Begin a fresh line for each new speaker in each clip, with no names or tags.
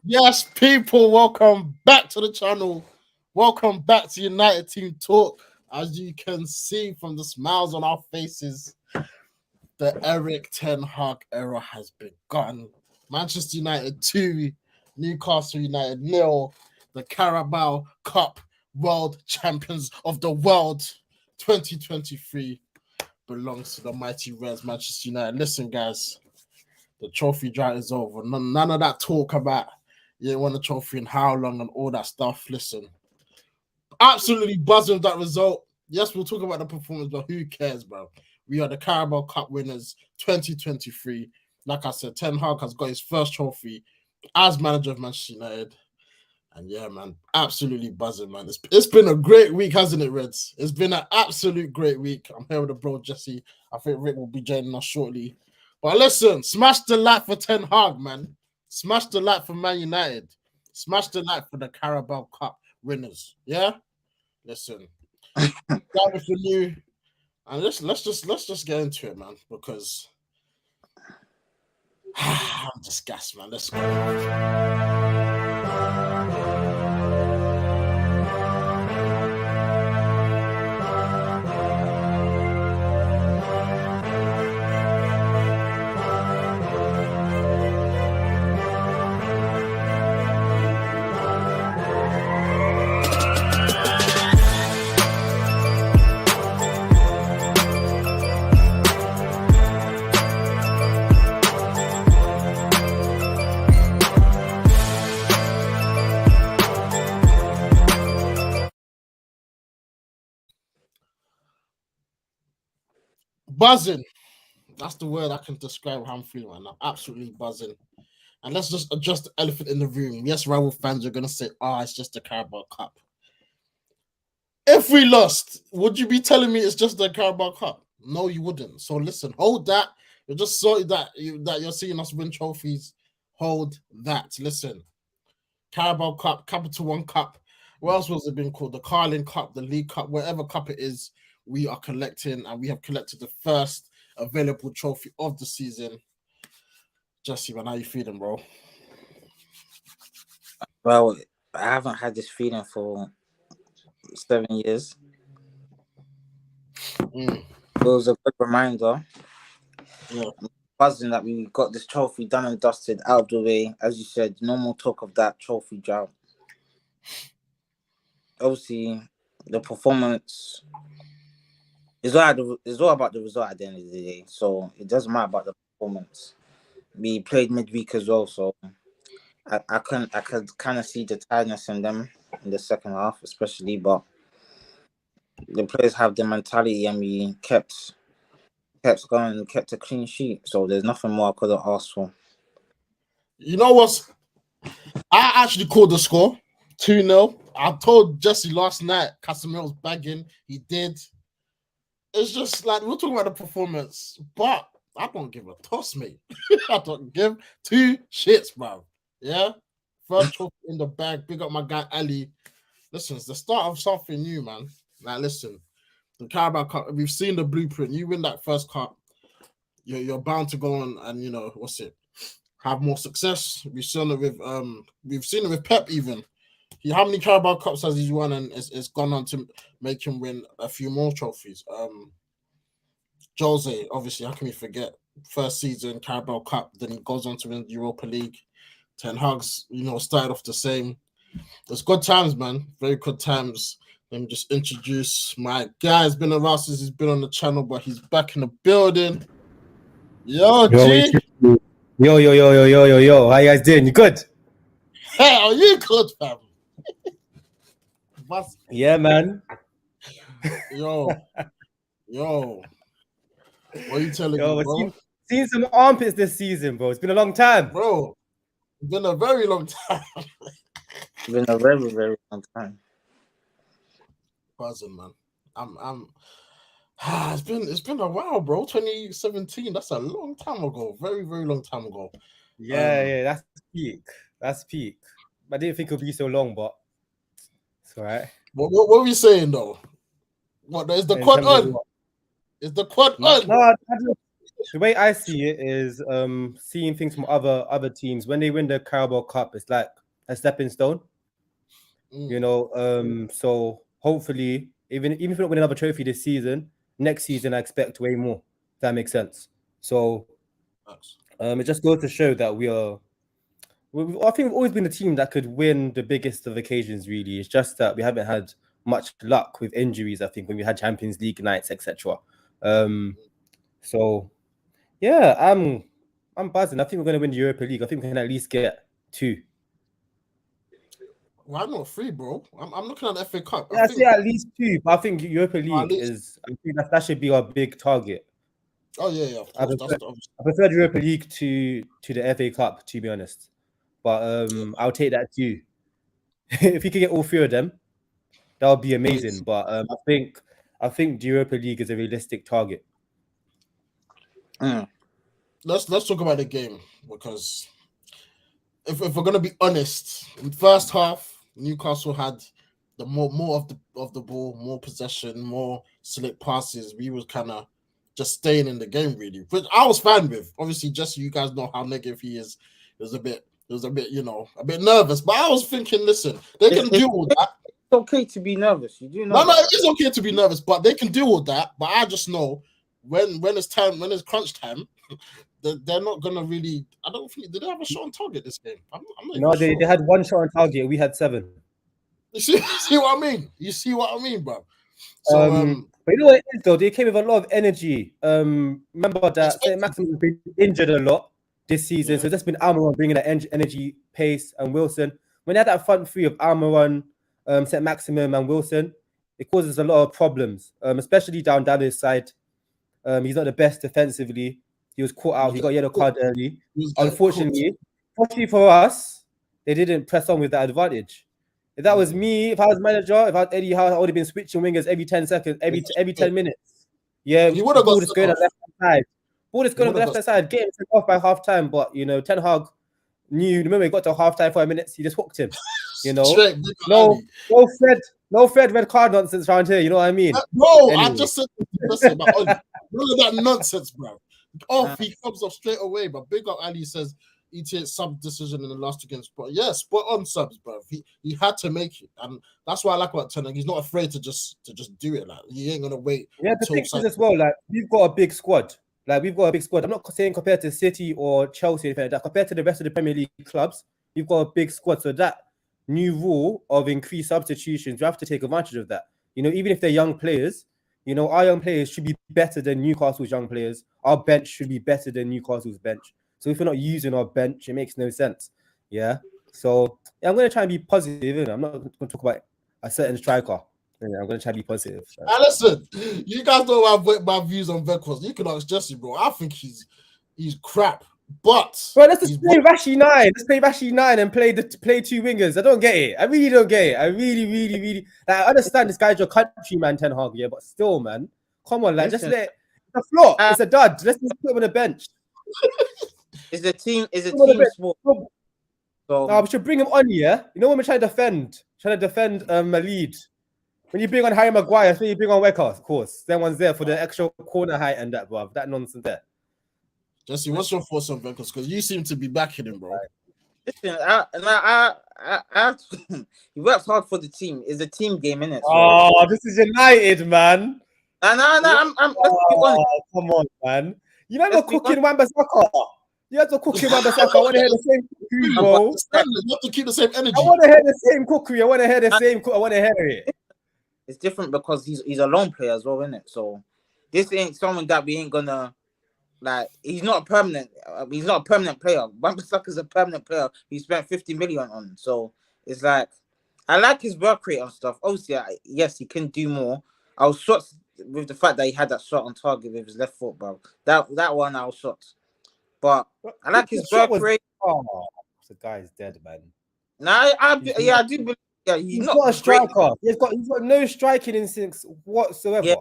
Yes, people, welcome back to the channel. Welcome back to United Team Talk. As you can see from the smiles on our faces, the Erik Ten Hag era has begun. Manchester United 2, Newcastle United 0, the Carabao Cup World Champions of the World 2023 belongs to the mighty Reds, Manchester United. Listen, guys. The trophy drought is over. None of that talk about you won the trophy and how long and all that stuff. Listen, absolutely buzzing with that result. Yes, we'll talk about the performance, but who cares, bro? We are the Carabao Cup winners 2023. Like I said, Ten Hag has got his first trophy as manager of Manchester United. And yeah, man, absolutely buzzing, man. It's been a great week, hasn't it, Reds? It's been an absolute great week. I'm here with the bro, Jesse. I think Rick will be joining us shortly. But listen, smash the like for Ten Hag, man. Smash the like for Man United. Smash the like for the Carabao Cup winners. Yeah? Listen. That was for you. And let's just get into it, man, because I'm just gassed, man. Let's go. Buzzing. That's the word I can describe how I'm feeling right now. Absolutely buzzing. And let's just address the elephant in the room. Yes, rival fans are going to say, it's just the Carabao Cup. If we lost, would you be telling me it's just the Carabao Cup? No, you wouldn't. So listen, hold that. You're just sorry that you're seeing us win trophies. Hold that. Listen. Carabao Cup, Capital One Cup. What else was it been called? The Carling Cup, the League Cup, whatever cup it is, we are collecting, and we have collected the first available trophy of the season. Jesse, man, how you feeling, bro?
Well, I haven't had this feeling for 7 years. It was a good reminder. Buzzing that we got this trophy done and dusted, out of the way. As you said, no more talk of that trophy drought. Obviously, the performance is all about the result at the end of the day. So it doesn't matter about the performance. We played midweek as well, so I could kind of see the tiredness in them in the second half, especially. But the players have the mentality, and we kept going, kept a clean sheet. So there's nothing more I could have asked for.
You know what? I actually called the score 2-0. I told Jesse last night Casemiro's bagging. He did. It's just like we're talking about the performance, but I don't give a toss, mate. I don't give two shits, bro. Yeah. First trophy in the bag. Big up my guy Ali. Listen, it's the start of something new, man. Like, listen, the Carabao Cup. We've seen the blueprint. You win that first cup, you're bound to go on and have more success. We've seen it with Pep even. How many Carabao Cups has he won, and it's gone on to make him win a few more trophies? Jose, obviously, how can we forget? First season Carabao Cup, then he goes on to win the Europa League. Ten Hag's, started off the same. It's good times, man. Very good times. Let me just introduce my guy. He's been around since he's been on the channel, but he's back in the building. Yo, G.
Yo. How you guys doing? You good?
Hey, are you good, fam?
Yeah, man.
Yo. What are you telling me, bro?
Seen some armpits this season, bro. It's been a long time.
Bro, it's been a very long time.
It's been a very, very long time.
Buzzing, man. It's been a while, bro. 2017. That's a long time ago. Very, very long time ago.
Yeah. That's peak. I didn't think it would be so long, but it's all right.
What were we saying though? What is the quad on? Is the quad on?
No, the way I see it is seeing things from other teams. When they win the Carabao Cup, it's like a stepping stone. You know, so hopefully, even if we don't win another trophy this season, next season I expect way more. If that makes sense. So it just goes to show that I think we've always been a team that could win the biggest of occasions. Really, it's just that we haven't had much luck with injuries. I think when we had Champions League nights, etc. So yeah, I'm buzzing. I think we're going to win the Europa League. I think we can at least get 2.
Why not 3, bro? I'm looking at the FA Cup.
Yeah, I say at least 2, but I think Europa League
least.
I think that should be our big target.
Oh yeah, of course.
I prefer the Europa League to the FA Cup, to be honest. But I'll take that too. If we could get all 3 of them, that would be amazing. But I think the Europa League is a realistic target.
Let's talk about the game, because if we're gonna be honest, in the first half, Newcastle had the more of the ball, more possession, more slick passes. We was kind of just staying in the game, really, which I was fine with. Obviously, just so you guys know how negative he is, it was a bit, you know, a bit nervous. But I was thinking, listen, they can do all that.
It's okay to be nervous. You do know.
No, it is okay to be nervous, but they can do all that. But I just know when it's time, when it's crunch time, they're not gonna really. I don't think did they have a shot on target this game. I'm not
they had 1 shot on target. We had 7.
You see what I mean? You see what I mean, bro? So,
but you know what it is though? They came with a lot of energy. Remember that St. Maximin's been injured a lot this season, so that's been Almiron bringing that energy, pace, and Wilson. When they had that front 3 of Almiron, St. Maximin, and Wilson, it causes a lot of problems, especially down Dallas' side. He's not the best defensively. He was caught out. He got a yellow card early. Unfortunately for us, they didn't press on with that advantage. If that was me, if I was manager, if I was Eddie Howe, I would have been switching wingers every 10 seconds, every 10 minutes. Yeah,
he would have got
going on the left-hand side. Ball is going on the left-hand side, getting sent off by half-time. But, you know, Ten Hag knew the moment he got to half-time, 5 minutes, he just hooked him. You know? No Fred red card nonsense around here. You know what I mean?
Bro, anyway. I just said about none of that nonsense, bro. He comes off straight away. But big up Ali says ETA sub decision in the last 2 games. But yeah, spot on subs, bro. He had to make it, and that's why I like about Ten Hag. He's not afraid to just do it. Like, he ain't gonna wait.
Yeah, the thing is as well, like, we've got a big squad. I'm not saying compared to City or Chelsea, anything like that. Compared to the rest of the Premier League clubs, we've got a big squad. So that new rule of increased substitutions, you have to take advantage of that. You know, even if they're young players, you know, our young players should be better than Newcastle's young players. Our bench should be better than Newcastle's bench. So if we're not using our bench, it makes no sense. Yeah. So yeah, I'm going to try and be positive. I'm not going to talk about a certain striker. Yeah, I'm going to try and be positive.
Listen, you guys know my views on Venkos. You can ask Jesse, bro. I think he's crap. But
bro, let's just play Rashi 9. Let's play Rashi 9 and play 2 wingers. I don't get it. I really don't get it. I really like, I understand this guy's your countryman, Ten Hag, yeah, but still, man, come on, like, just let the flop. It's a dud. Let's just put him on the bench.
Is the team sport?
So no, we should bring him on, yeah. You know when we're trying to defend a lead. When you bring on Harry Maguire, so you bring on Wecker, of course. Someone's there for the extra corner height and that, bro. That nonsense there.
Jesse, what's your thoughts on Venkos? Because you seem to be backing him, bro.
Listen, he works hard for the team. It's a team game, innit? So.
Oh, this is United, man.
No, let's be honest.
Come on, man. You know you're cooking Wan-Bissaka. You have to cook him Wan-Bissaka. I want to hear the same cookery, bro.
You have to keep the same energy.
I want to hear the same cookery. I want to hear the same. I want to hear it.
It's different because he's a lone player as well, isn't it? So this ain't someone that we ain't gonna like. He's not a permanent. He's not a permanent player. Wan-Bissaka's a permanent player. He spent 50 million on. So it's like I like his work rate and stuff. Obviously, yes, he can do more. I was shocked with the fact that he had that shot on target with his left foot, bro. That one I was shocked. But I like his work rate.
Oh, the guy is dead, man.
No, I do believe. Yeah, he's
not a striker. He's got no striking instincts whatsoever.
Yeah,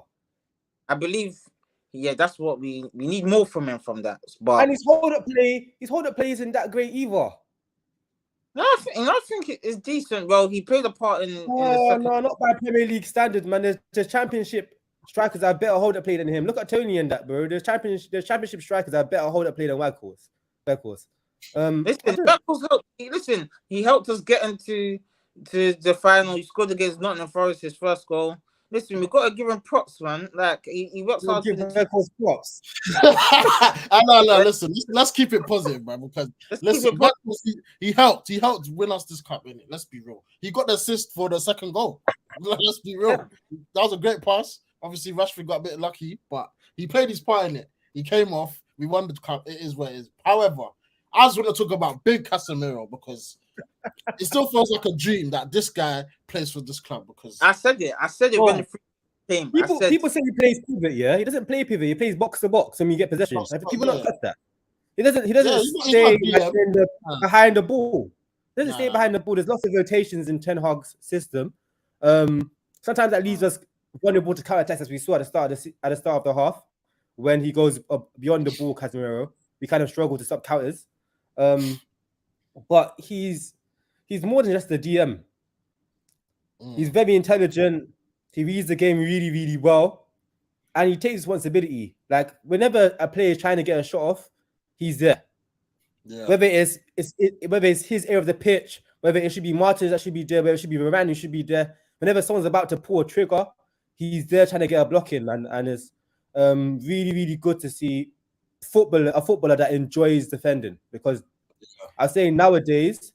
I believe. Yeah, that's what we need more from him from that. But
and his hold up play isn't that great either.
No, I think it's decent. Well, he played a part in.
No, not by Premier League standards, man. There's Championship strikers are better hold up play than him. Look at Tony and that, bro. The championship strikers are better hold up play than Weghorst.
Listen, he helped us get into the final. He scored against Nottingham Forest, his first goal. Listen, we got to give him props, man. Like he works hard for the team.
Props.
I know. Listen, let's keep it positive, man. Because he helped win us this cup, innit? Let's be real. He got the assist for the second goal. Let's be real. That was a great pass. Obviously, Rashford got a bit lucky, but he played his part in it. He came off. We won the cup. It is what it is. However, I was going to talk about big Casemiro because it still feels like a dream that this guy plays for this club. Because
I said it when the free came.
People say he plays pivot. Yeah, he doesn't play pivot. He plays box to box when you get possession. People don't touch that. He doesn't stay behind the ball. He doesn't stay behind the ball. There's lots of rotations in Ten Hag's system. Sometimes that leaves us vulnerable to counter attacks, as we saw at the start of the half when he goes beyond the ball. Casemiro, we kind of struggle to stop counters. But he's more than just a DM. He's very intelligent. He reads the game really, really well, and he takes responsibility. Like whenever a player is trying to get a shot off, he's there. Yeah. Whether it's his area of the pitch, whether it should be Martins that should be there, whether it should be Varane who should be there. Whenever someone's about to pull a trigger, he's there trying to get a block in, and it's really, really good to see a footballer that enjoys defending, because I say nowadays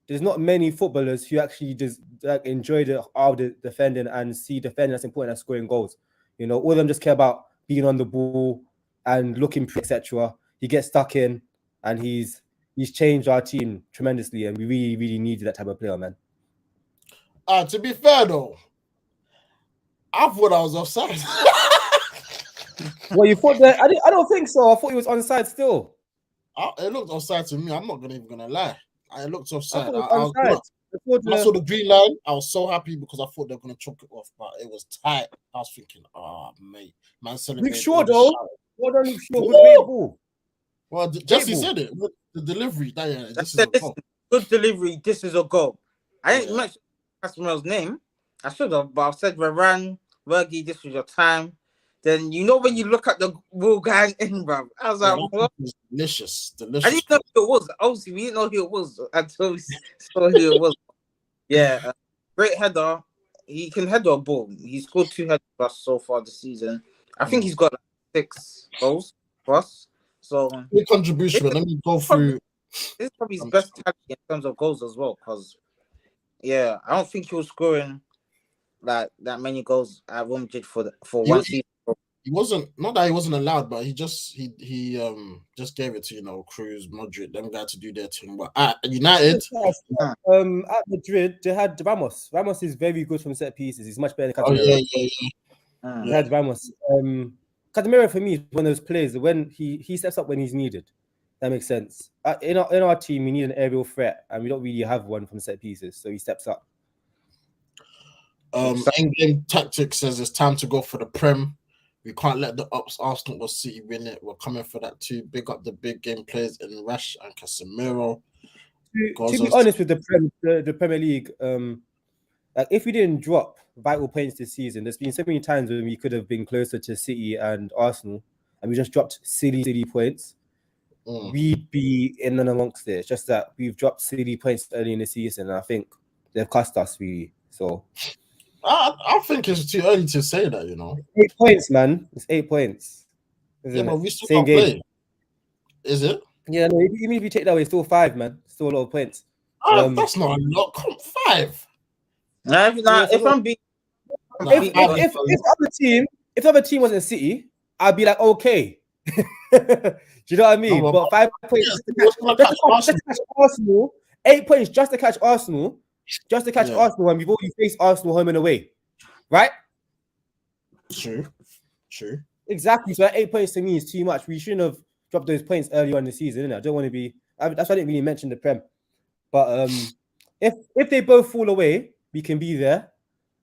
there's not many footballers who actually just enjoy the defending and see defending as important as scoring goals. You know, all of them just care about being on the ball and looking, etc. He gets stuck in, and he's changed our team tremendously, and we really, really needed that type of player, man.
To be fair though, I thought I was offside.
Well, you thought that? I don't think so. I thought he was onside still.
It looked offside to me. I'm not even gonna lie. It looked offside.
I
saw the green line. I was so happy because I thought they were gonna choke it off, but it was tight. I was thinking, mate, man,
Luke Shaw though. Well done, Luke Shaw. Great ball.
Well, Jesse said it. The delivery.
Good delivery. This is a goal. I didn't mention Casemiro's name. I should have, but I said Varane, Fergie, this was your time. Then you know when you look at the ball going in, bro. I was like, what?
Delicious.
I didn't know who it was. Obviously, we didn't know who it was until we saw who it was. Yeah, great header. He can head a ball. He scored 2 headers for us so far this season. I think he's got 6 goals for us. So
big contribution. Let me go through.
This is probably his best tag in terms of goals as well. Because I don't think he was scoring like that many goals at Real Madrid for one season.
He wasn't, not that he wasn't allowed, but he just gave it to Cruz, Modric, them guys to do their thing. But at United,
at Madrid, they had Ramos. Ramos is very good from set pieces. He's much better than Casemiro. They had Ramos. Casemiro for me is one of those players that when he steps up when he's needed. That makes sense. In our team, we need an aerial threat, and we don't really have one from set pieces, so he steps up.
In-game tactics says it's time to go for the Prem. We can't let the Arsenal or City win it. We're coming for that too. Big up the big game players in Rash and Casemiro.
To be honest with the Premier League, like if we didn't drop vital points this season, there's been so many times when we could have been closer to City and Arsenal, and we just dropped silly points. We'd be in and amongst it. It's just that we've dropped silly points early in the season, and I think they've cost us really. So
I think it's too early to say that,
8 points, man. It's 8 points.
But we still can't play. Is it?
Yeah, no, even if you take that away, it's still 5, man. Still a lot of points.
That's not a lot. 5.
If I'm being,
if the other team wasn't City, I'd be like, okay. Do you know what I mean? But 5 points just to catch Arsenal. 8 points just to catch Arsenal. Just to catch Arsenal, and we've already faced Arsenal home and away, right?
True.
Exactly. So that 8 points to me is too much. We shouldn't have dropped those points earlier in the season. Innit? I don't want to be. That's why I didn't really mention the Prem. But if they both fall away, we can be there.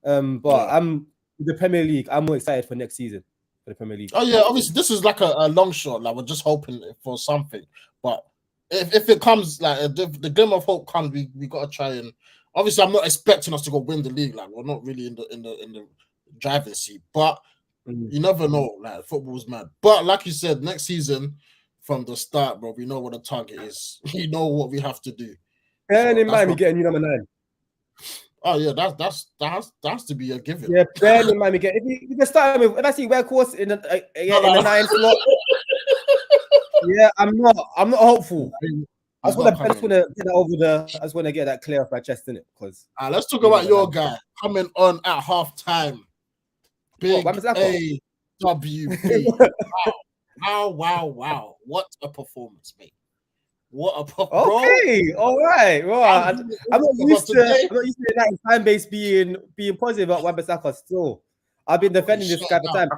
But I'm the Premier League. I'm more excited for next season for the Premier League.
Oh yeah, obviously this is like a long shot. Like we're just hoping for something. But if it comes, like the glimmer of hope comes, we gotta try and. Obviously, I'm not expecting us to go win the league. Like we're not really in the driving seat, but You never know. Like, football's mad. But like you said, next season, from the start, bro, we know what the target is. We know what we have to do.
Bearing in mind, we get a new number 9.
Oh yeah, that has to be a given.
Yeah, bearing in mind, we get if you can start with. If I see Workhorse in the 9 slot, yeah, I'm not hopeful. I just want to get that over the. I just want to get that clear off my chest, innit? Because
let's talk about your guy coming on at halftime. Big AWP. Wow! What a performance, mate! What a performance!
Okay, all right. I'm not used to that fan base being positive about Wan-Bissaka. Still, I've been defending this guy for time.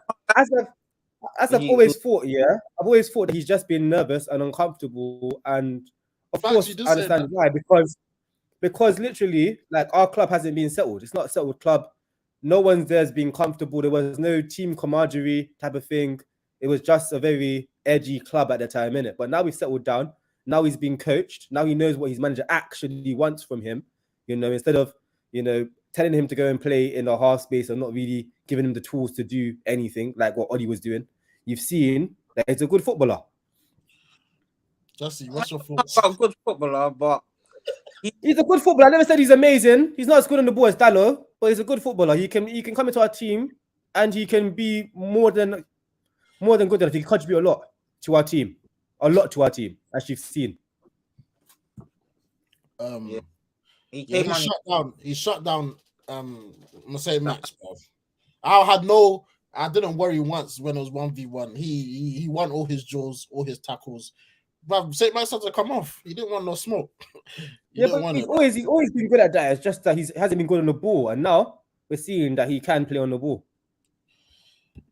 As I've always thought, I've always thought that he's just been nervous and uncomfortable, and of course I understand why. Because literally, like, our club hasn't been settled. It's not a settled club. No one there's been comfortable. There was no team camaraderie type of thing. It was just a very edgy club at the time, innit? But now we've settled down. Now he's being coached. Now he knows what his manager actually wants from him. You know, instead of, telling him to go and play in the half space and not really giving him the tools to do anything like what Ollie was doing. You've seen that he's a good footballer.
Jesse, what's your thoughts?
Not a good footballer, but
he's a good footballer. I never said he's amazing. He's not as good on the ball as Dallo, but he's a good footballer. He can come into our team and he can be more than good enough. He can contribute a lot to our team. As you've seen.
He shut down Marseille Max, bro. I didn't worry once when it was 1v1. He won all his draws, all his tackles. But St. Max had to come off. He didn't want no smoke.
He's always been good at that. It's just that he hasn't been good on the ball, and now we're seeing that he can play on the ball.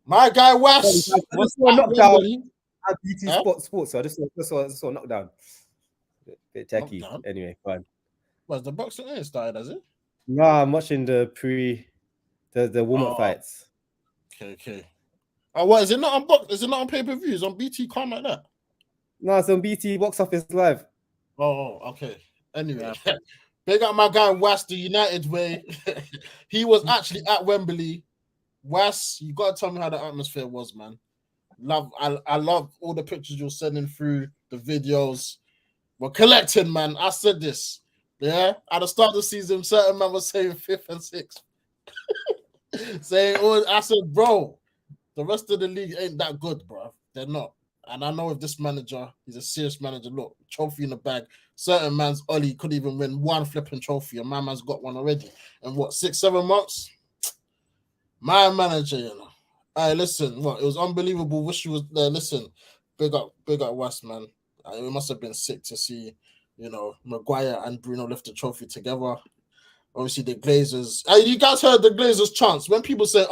My guy West
was knocked down at BT Sports. So I just saw knockdown. Bit techie. Anyway, fine.
Was the boxing ain't started, has it?
No, I'm watching the warm-up fights.
Okay. Oh, what is it not on Is it not on pay-per-view? It's on BT Con like that?
No, it's on BT Box Office Live.
Oh, okay. Anyway, big up my guy West, the United way. He was actually at Wembley. West, you gotta tell me how the atmosphere was, man. I love all the pictures you're sending through, the videos. We're collecting, man. I said this. Yeah, at the start of the season, certain man was saying 5th and 6th. I said, bro, the rest of the league ain't that good, bro. They're not. And I know if this manager, he's a serious manager, look, trophy in the bag. Certain man's Ollie could even win one flipping trophy, and my man's got one already. And what, 6-7 months? My manager, you know. Hey, listen, it was unbelievable. Wish you was there. Listen, big up West, man. It must have been sick to see, Maguire and Bruno lift the trophy together. Obviously, the Glazers. You guys heard the Glazers chants. When people say,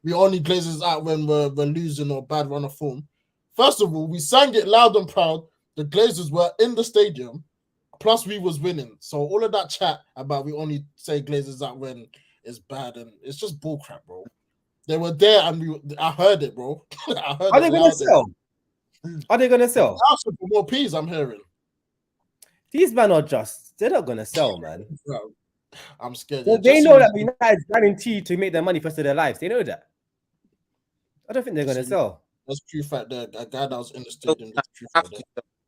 we only Glazers out when we're losing or bad run of form. First of all, we sang it loud and proud. The Glazers were in the stadium, plus we was winning. So all of that chat about we only say Glazers out when it's bad, and it's just bullcrap, bro. They were there, and I heard it, bro.
Are they going to sell? Are they going to sell?
For more peas, I'm hearing.
These men are they're not going to sell, man.
Bro, I'm scared.
Well, they know that United's guaranteed to make their money for the rest of their lives. They know that. I don't think they're going to sell.
That's true fact there. A guy that was in the stadium.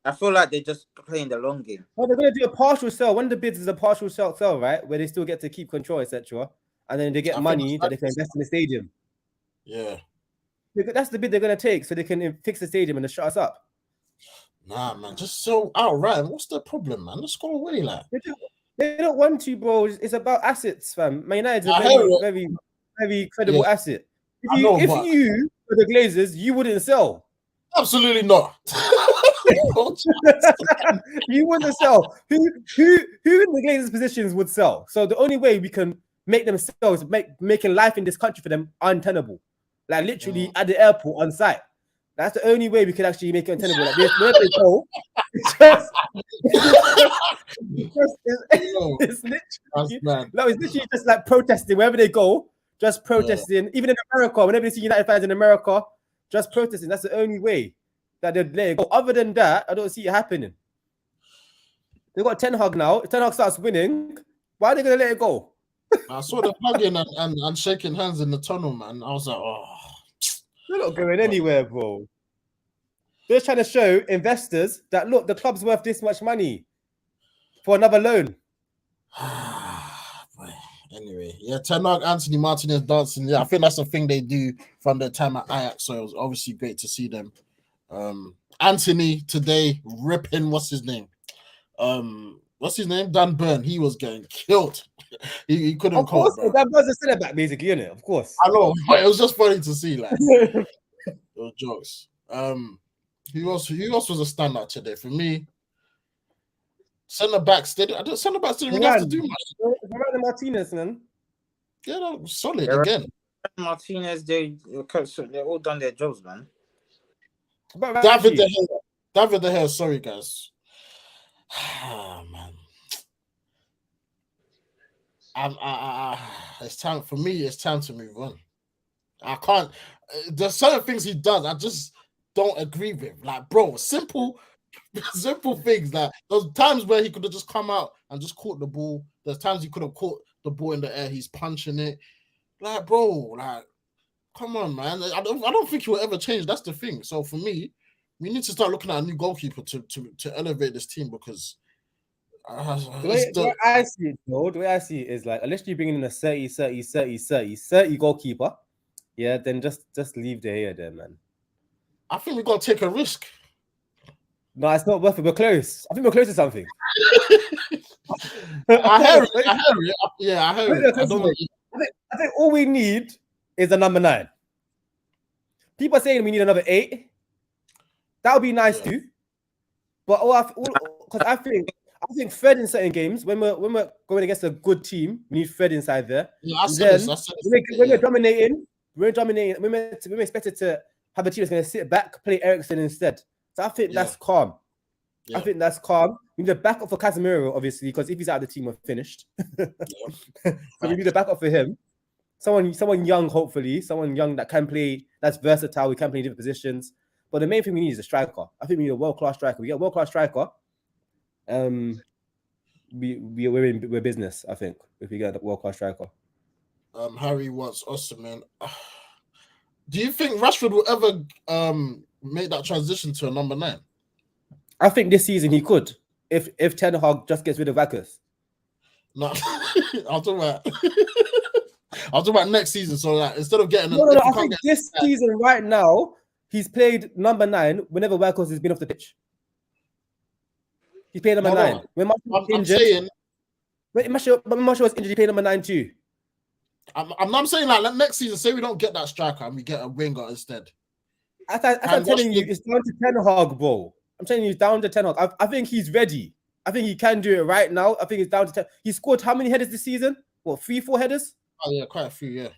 I feel like they're just playing the long game.
Well, they're going to do a partial sell. One of the bids is a partial sell, right? Where they still get to keep control, etc. And then they get money that they can invest in the stadium.
Yeah.
That's the bid they're going to take so they can fix the stadium and shut us up.
Nah, man. Just so outright. What's the problem, man? Let's go away, like.
They don't want to, bro. It's about assets, fam. Man United's a very, very, very credible asset. If you were the Glazers, you wouldn't sell.
Absolutely not.
You wouldn't sell. Who in the Glazers' positions would sell? So the only way we can make them sell is making life in this country for them untenable. Like literally at the airport on site. That's the only way we can actually make it untenable. Like this, where they go, it's literally just like protesting wherever they go, just protesting. Yeah. Even in America, whenever they see United fans in America, just protesting. That's the only way that they'd let it go. Other than that, I don't see it happening. They got Ten Hag now. If Ten Hag starts winning, why are they gonna let it go?
I saw the hugging and shaking hands in the tunnel, man. I was like,
They're not going anywhere, bro. They're trying to show investors that look, the club's worth this much money for another loan.
Anyway, yeah, Ten Hag, Anthony Martinez dancing. Yeah, I think that's the thing they do from their time at Ajax. So it was obviously great to see them. Anthony today ripping. What's his name? Dan Burn. He was getting killed. he couldn't.
Of course, Dan Burn's a centre back, basically, isn't it? Of course.
I know, but it was just funny to see. Like, those jokes. Who else was a standout today for me? Centre backs didn't really have to do much.
Varane Martinez, man.
Yeah, that was solid again.
Martinez, they're all done their jobs, man.
David De Gea. Sorry, guys. Man. It's time for me. It's time to move on. I can't. There's certain things he does I just don't agree with. Like, bro, simple things. Like, there's times where he could have just come out and just caught the ball. There's times he could have caught the ball in the air. He's punching it. Like, bro, like, come on, man. I don't think he will ever change. That's the thing. So for me, we need to start looking at a new goalkeeper to elevate this team because
the way I see it is like, unless you bring in a 30 goalkeeper, yeah, then just leave the here there, man.
I think we got to take a risk.
No, it's not worth it. We're close. I think we're close to something.
I hear it. Yeah, I hear it.
I think all we need is a number 9. People are saying we need another 8. That would be nice too. But because I think Fred in certain games, when we're going against a good team, we need Fred inside there. Yeah, when we're dominating, we're expected to have a team that's going to sit back, play Eriksen instead. So I think that's calm. Yeah. I think that's calm. We need a backup for Casemiro, obviously, because if he's out of the team, we're finished. So we need a backup for him. Someone young, hopefully. Someone young that can play, that's versatile. We can play in different positions. But the main thing we need is a striker. I think we need a world-class striker. We get a world-class striker. We're business, I think, if we get a world-class striker.
Harry wants Osimhen. Do you think Rashford will ever make that transition to a number 9?
I think this season he could, if Ten Hag just gets rid of Vakas.
No, I'll talk about next season. So that instead of getting
I think this season right now he's played number 9 whenever Vakas has been off the pitch. He played number 9. When Marshall was injured, when Marshall was injured, he played number 9 too.
I'm saying like next season, say we don't get that striker and we get a winger instead.
I'm telling you, it's down to Ten Hag, bro. I'm telling you, it's down to Ten Hag. I think he's ready. I think he can do it right now. I think it's down to 10. He scored how many headers this season? What, 3-4 headers?
Oh yeah, quite a few, yeah.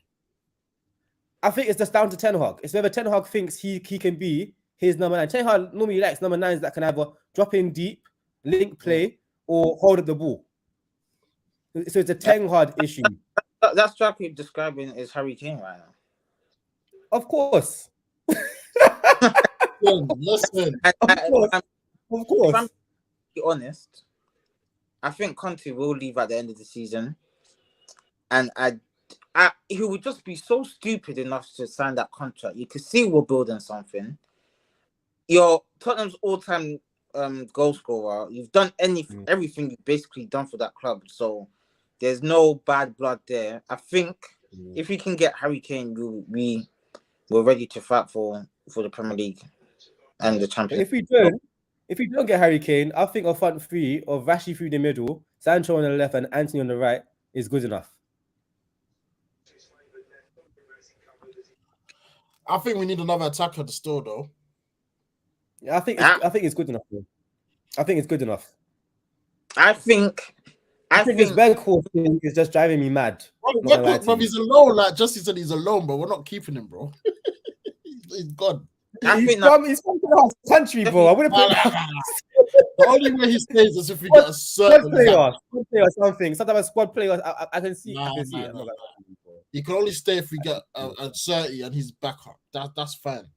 I think it's just down to Ten Hag. It's whether Ten Hag thinks he can be his number 9. Ten Hag normally likes number 9s that can either drop in deep, link play, or hold up the ball. So it's a Ten Hag issue.
That striker you're describing is Harry Kane right now.
Of course.
Listen.
Of course.
If I'm to be honest, I think Conte will leave at the end of the season. And he would just be so stupid enough to sign that contract. You could see we're building something. You're Tottenham's all-time goal scorer. You've done everything you've basically done for that club. So there's no bad blood there. I think if we can get Harry Kane, we're ready to fight for the Premier League and the Champions.
If we don't get Harry Kane, I think our front three of Rashi through the middle, Sancho on the left, and Anthony on the right is good enough.
I think we need another attacker to store, though.
I think it's good enough. Though. I think it's good enough.
I think
this Weghorst thing is just driving me mad.
Bro, he's alone. Like Justy said, he's alone, but we're not keeping him, bro. He's gone.
He's from the country, bro. I wouldn't put
the only way he stays is if we get a certain
squad player or something. Sometimes a squad player, I can see. I can see it.
He can only stay if we get a 30 and he's back up. That's fine.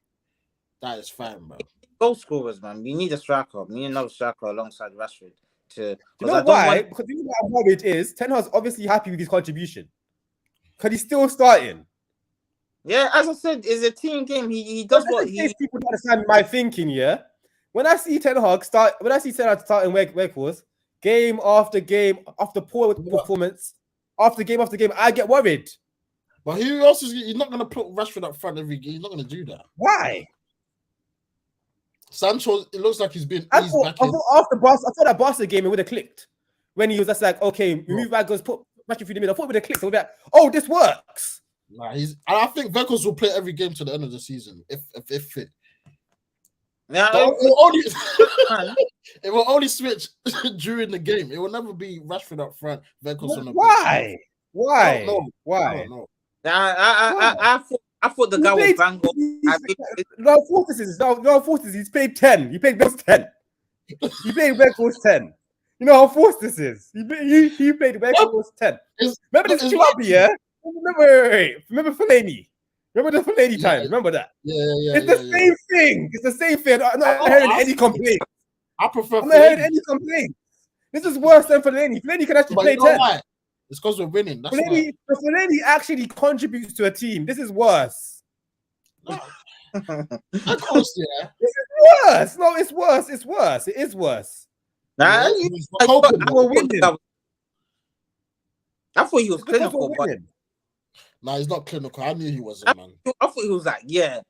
That is fine, bro.
Goal scorers, man. We need a striker. We need another striker alongside Rashford.
You know why? Because the reason why I'm worried is Ten Hag's obviously happy with his contribution. Because he's still starting.
Yeah, as I said, it's a team game. He does what he.
People don't understand my thinking. Yeah, when I see Ten Hag starting workhorse game after game after poor performance after game, I get worried.
But who else is he's not going to put Rashford up front every game? He's not going to do that.
Why?
Sancho, it looks like he's been
I thought that Barca game it would have clicked when he was just like, okay, we move back, goes put Rashford through the middle. I thought it would have clicked. So we'd be like, oh, this works.
Nah, I think Veckles will play every game to the end of the season if fit.
Yeah,
it will only switch during the game. It will never be Rashford up front. Veckles on the
Why? Why?
I don't know.
Why?
I don't know.
I thought the guy was bang on.
No, Fortis. He's paid 10. He paid Veckles 10. He paid Veckles 10. You know how forced this is. He paid Veckles 10. Remember this club here? Remember Fellaini? Remember the Fellaini time? Remember that?
Yeah.
It's the same thing. It's the same thing. I'm not hearing any complaints.
I prefer.
I'm not hearing any complaints. This is worse than Fellaini. Fellaini can actually play 10.
Why? It's because we're winning. That's why.
Fellaini actually contributes to a team. This is worse.
Of course, yeah.
It's worse. No, it's worse. It's worse. It is worse.
Nah, I thought he was clinical, but
nah, he's not clinical. I knew he wasn't, man.
I thought he was like, yeah,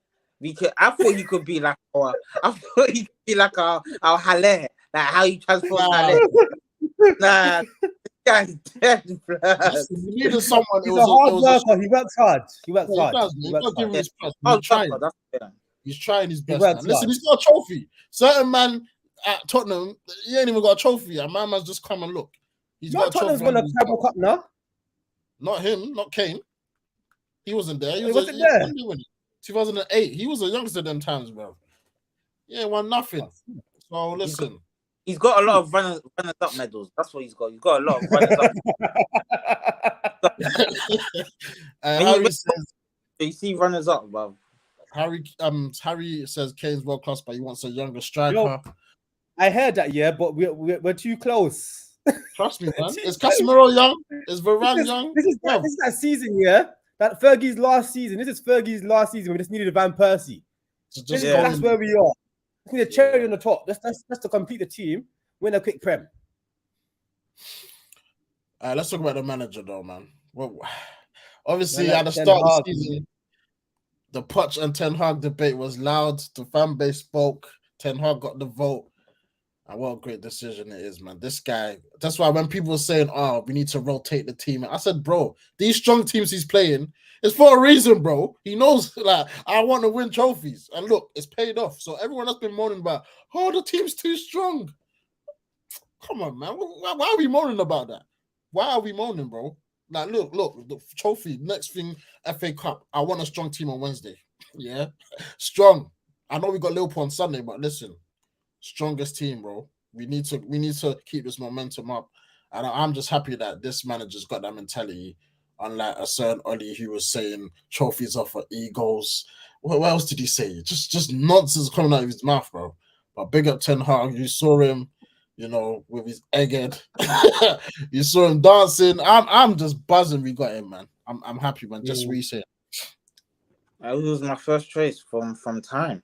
I thought he could be like our Halle, like how he transforms Halle. Nah, this guy's dead, bro.
You needed someone.
He's a hard worker. He works hard.
He's trying his best. Listen, he's got a trophy. Certain man at Tottenham, he ain't even got a trophy. And my man's just come and look.
Tottenham's won a Carabao Cup now.
Not him, not Kane. He wasn't there. He
wasn't there.
2008. He was a youngster them times, bro. Yeah, won nothing. So listen.
He's got a lot of runners-up medals. That's what he's got. He's got a lot of runners-up.
Harry says,
you see runners-up, bro.
Harry says Kane's world class, but he wants a younger striker.
Yo, I heard that, yeah, but we're too close.
Trust me, man. Is Casemiro young? Is Varane young?
This is that season, yeah. That Fergie's last season. This is Fergie's last season. We just needed a Van Persie. That's where we are. We need a cherry on the top. That's to complete the team. Win a quick prem.
Let's talk about the manager, though, man. Well, obviously, at the start of the season, the Poch and Ten Hag debate was loud. The fan base spoke. Ten Hag got the vote. And what a great decision it is, man. This guy, that's why when people were saying, oh, we need to rotate the team, I said, bro, these strong teams he's playing, it's for a reason, bro. He knows, like, I want to win trophies. And look, it's paid off. So everyone has been moaning about, oh, the team's too strong. Come on, man. Why are we moaning about that? Why are we moaning, bro? Like, look, the trophy, next thing, FA Cup. I want a strong team on Wednesday. Yeah? Strong. I know we got Liverpool on Sunday, but listen, strongest team, bro. We need to keep this momentum up. And I'm just happy that this manager's got that mentality. Unlike a certain Oli who was saying trophies are for egos. What else did he say? Just nonsense coming out of his mouth, bro. But big up Ten Hag. You saw him, you know, with his egghead. You saw him dancing. I'm just buzzing we got him, man. I'm happy, man. Just what you say.
It was my first choice from time.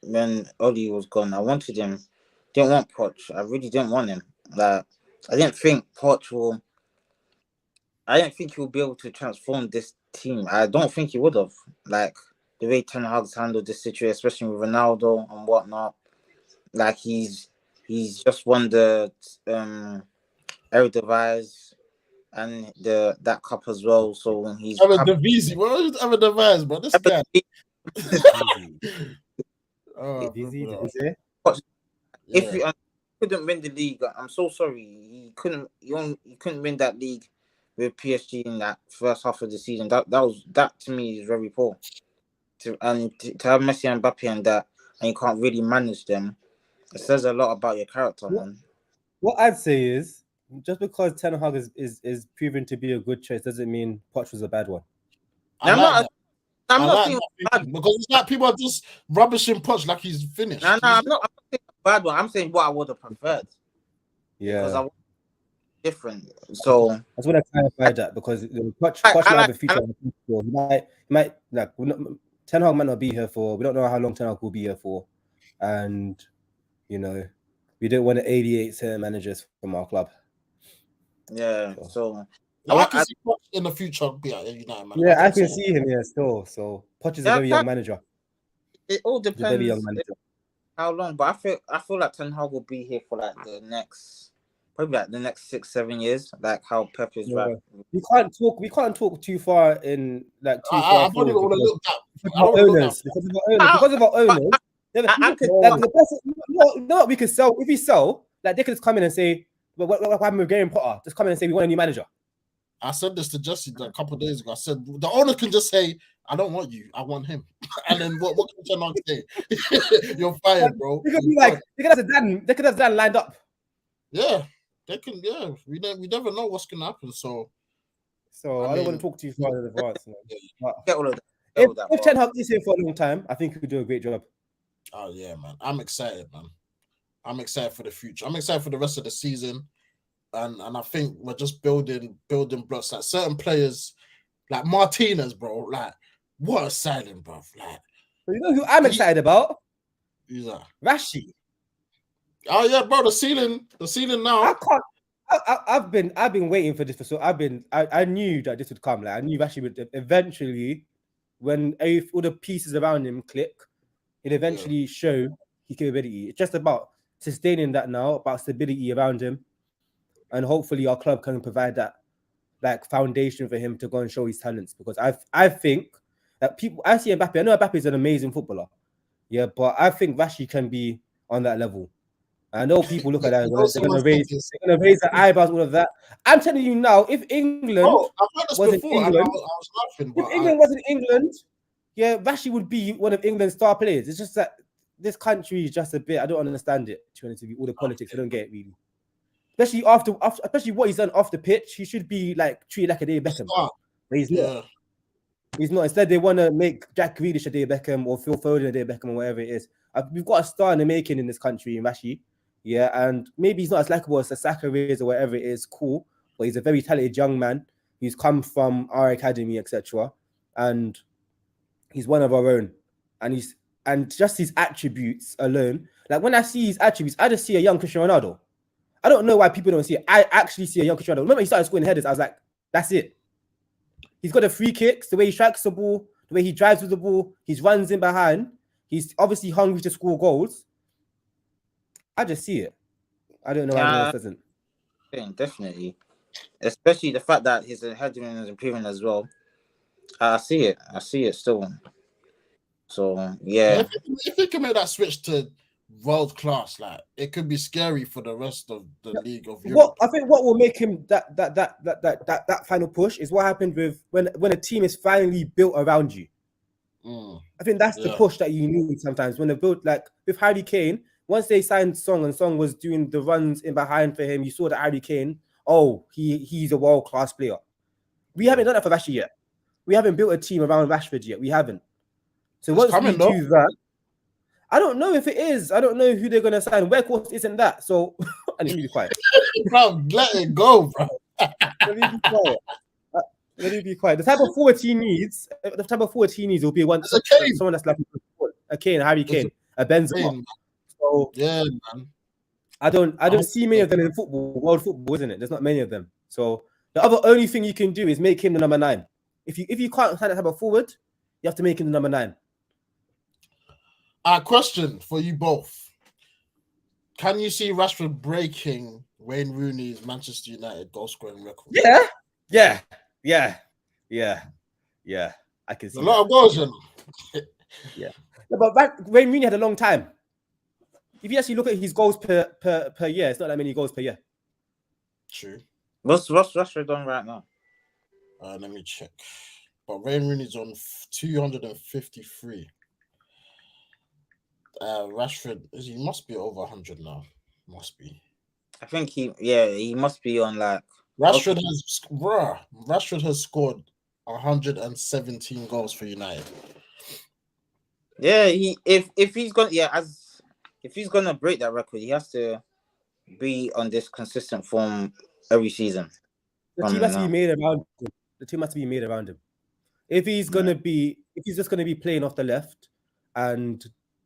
When Oli was gone, I wanted him. Didn't want Poch. I really didn't want him. Like, I didn't think he would be able to transform this team. I don't think he would have. Like, the way Ten Hag's handled this situation, especially with Ronaldo and whatnot. Like, he's just won the Eredivisie and that cup as well. So when he's
Eredivisie, what is Eredivisie, bro? This guy.
If you couldn't win the league, I'm so sorry. He couldn't win that league with PSG in that first half of the season. That to me is very poor. To have Messi and Mbappe and that, and you can't really manage them. It says a lot about your character, man.
What I'd say is, just because Ten Hag is proven to be a good choice doesn't mean Poch was a bad one.
I'm not saying
bad because it's like people are just rubbishing Poch like he's finished.
I'm not saying a bad one. I'm saying what I would have preferred.
Yeah.
different. So
I just want to clarify that because Poch
I
might
like
have a future. He might like Ten Hag might not be here for. We don't know how long Ten Hag will be here for, and you know, we don't want to alienate certain managers from our club.
yeah. So
I can see Poch in the future be at United, man.
Yeah, I can see him here still. So Poch is a very young manager.
It all
He's a very young
depends
manager.
how long, but I feel like Ten Hag will be here for like the next 6-7 years, like how Pep is right.
We can't talk too far in like too far
I don't even
forward
want to look that.
because of our owners.
I could
Like, the best, you know what we could sell if we sell, like they could just come in and say, what happened with Graham Potter? Just come in and say we want a new manager.
I said this to Jesse a couple of days ago. I said the owner can just say, "I don't want you, I want him," and then what can Ten Hag say? You're fired, bro.
They could be like, they could have Dan lined up.
Yeah, they can. Yeah, we never know what's gonna happen. So
I don't want to talk too far in advance.
get all of that.
If Ten Hag is here for a long time, I think he could do a great job.
Oh yeah, man. I'm excited, man. I'm excited for the future. I'm excited for the rest of the season. And I think we're just building blocks. Like certain players, like Martinez, bro. Like, what a signing, bro. Like,
you know who I'm excited about?
Who's that?
Rashi.
Oh yeah, bro. The ceiling now.
I've been waiting for this for so I knew that this would come. Like I knew Rashi would eventually, when all the pieces around him click, it eventually show his capability. It's just about sustaining that now, about stability around him. And hopefully our club can provide that like foundation for him to go and show his talents. Because I think that I see Mbappe. I know Mbappe is an amazing footballer. Yeah, but I think Rashi can be on that level. I know people look at that and they're gonna raise their eyebrows, all of that. I'm telling you now, if England wasn't England, yeah, Rashi would be one of England's star players. It's just that this country is just a bit. I don't understand it. To be honest with you, all the politics, I don't get it really. Especially after especially what he's done off the pitch, he should be like treated like a David Beckham. But he's not. He's not. Instead, they want to make Jack Grealish a David Beckham or Phil Foden a David Beckham or whatever it is. We've got a star in the making in this country, in Rashi. Yeah, and maybe he's not as likable as Saka is or whatever it is. Cool, but he's a very talented young man who's come from our academy, etc. And he's one of our own. And just his attributes alone. Like when I see his attributes, I just see a young Cristiano Ronaldo. I don't know why people don't see it. I actually see a young Cristiano Ronaldo. Remember he started scoring headers, I was like, that's it. He's got the free kicks, the way he strikes the ball, the way he drives with the ball, he runs in behind. He's obviously hungry to score goals. I just see it. I don't know why anyone else doesn't.
Definitely. Especially the fact that his heading is improving as well. I see it. I see it still. So, yeah.
If he can make that switch to world class, like it could be scary for the rest of the league of Europe.
I think what will make him that final push is what happened with when a team is finally built around you. I think that's the push that you need sometimes when they build, like with Harry Kane. Once they signed Song and Song was doing the runs in behind for him, you saw that Harry Kane, he's a world class player. We haven't done that for Rashford yet. We haven't built a team around Rashford yet. We haven't. So once we do that, I don't know if it is. I don't know who they're going to sign. Weghorst isn't that. So I need to be quiet.
Bro, let it go, bro.
Let me be quiet. Let me be quiet. The type of forward he needs will be someone that's like a Kane, a Harry Kane, a Benzema. So
yeah, man.
I don't see many of them in football, world football, isn't it? There's not many of them. So the only thing you can do is make him the number 9. If you can't sign that type of forward, you have to make him the number 9.
Question for you both. Can you see Rashford breaking Wayne Rooney's Manchester United goal scoring record?
Yeah. I can see
a lot of goals.
Yeah. But Wayne Rooney had a long time. If you actually look at his goals per year, it's not that many goals per year.
True.
What's Rashford on right now?
Let me check. But Wayne Rooney's on 253. Rashford, he must be over 100 now. Must be.
I think he must be on like.
Rashford has scored 117 goals for United.
Yeah, if he's gonna break that record, he has to be on this consistent form every season.
The team has to be made around him. The team has to be made around him. If he's just gonna be playing off the left and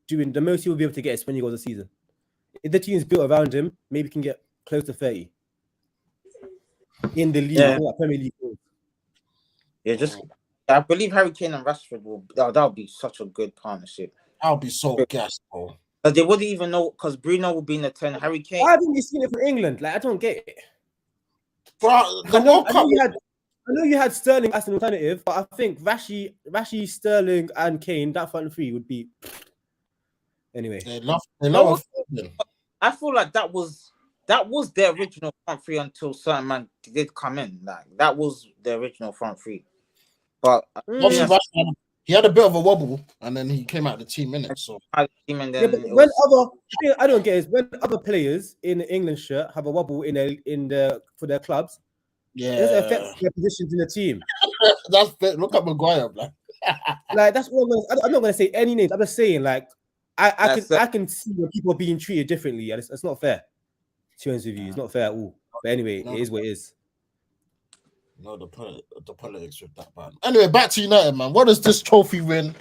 doing the most, he will be able to get is 20 goals a season. If the team is built around him, maybe he can get close to 30 in the league, Premier League.
Yeah, I believe Harry Kane and Rashford that'll be such a good partnership.
I'll be so gassed, bro.
But they wouldn't even know because Bruno will be in the 10. Harry Kane.
Why haven't you seen it for England? Like, I don't get it.
Bro,
I know you had Sterling as an alternative, but I think Rashi, Sterling, and Kane, that front three would be. Anyway,
they love
I feel like that was their original front three until certain man did come in. Like that was the original front three. But
he had a bit of a wobble, and then he came out the team in it. So
I don't get is when other players in the England shirt have a wobble for their clubs.
Yeah,
it doesn't affect their positions in the team.
Look at Maguire, man.
Like that's what I'm not gonna say any names. I'm just saying, like I can see where people are being treated differently, and it's not fair. To be honest with you, it's not fair at all. But anyway, it is what it is.
No, the politics with that, man. Anyway, back to United, man. What does this trophy win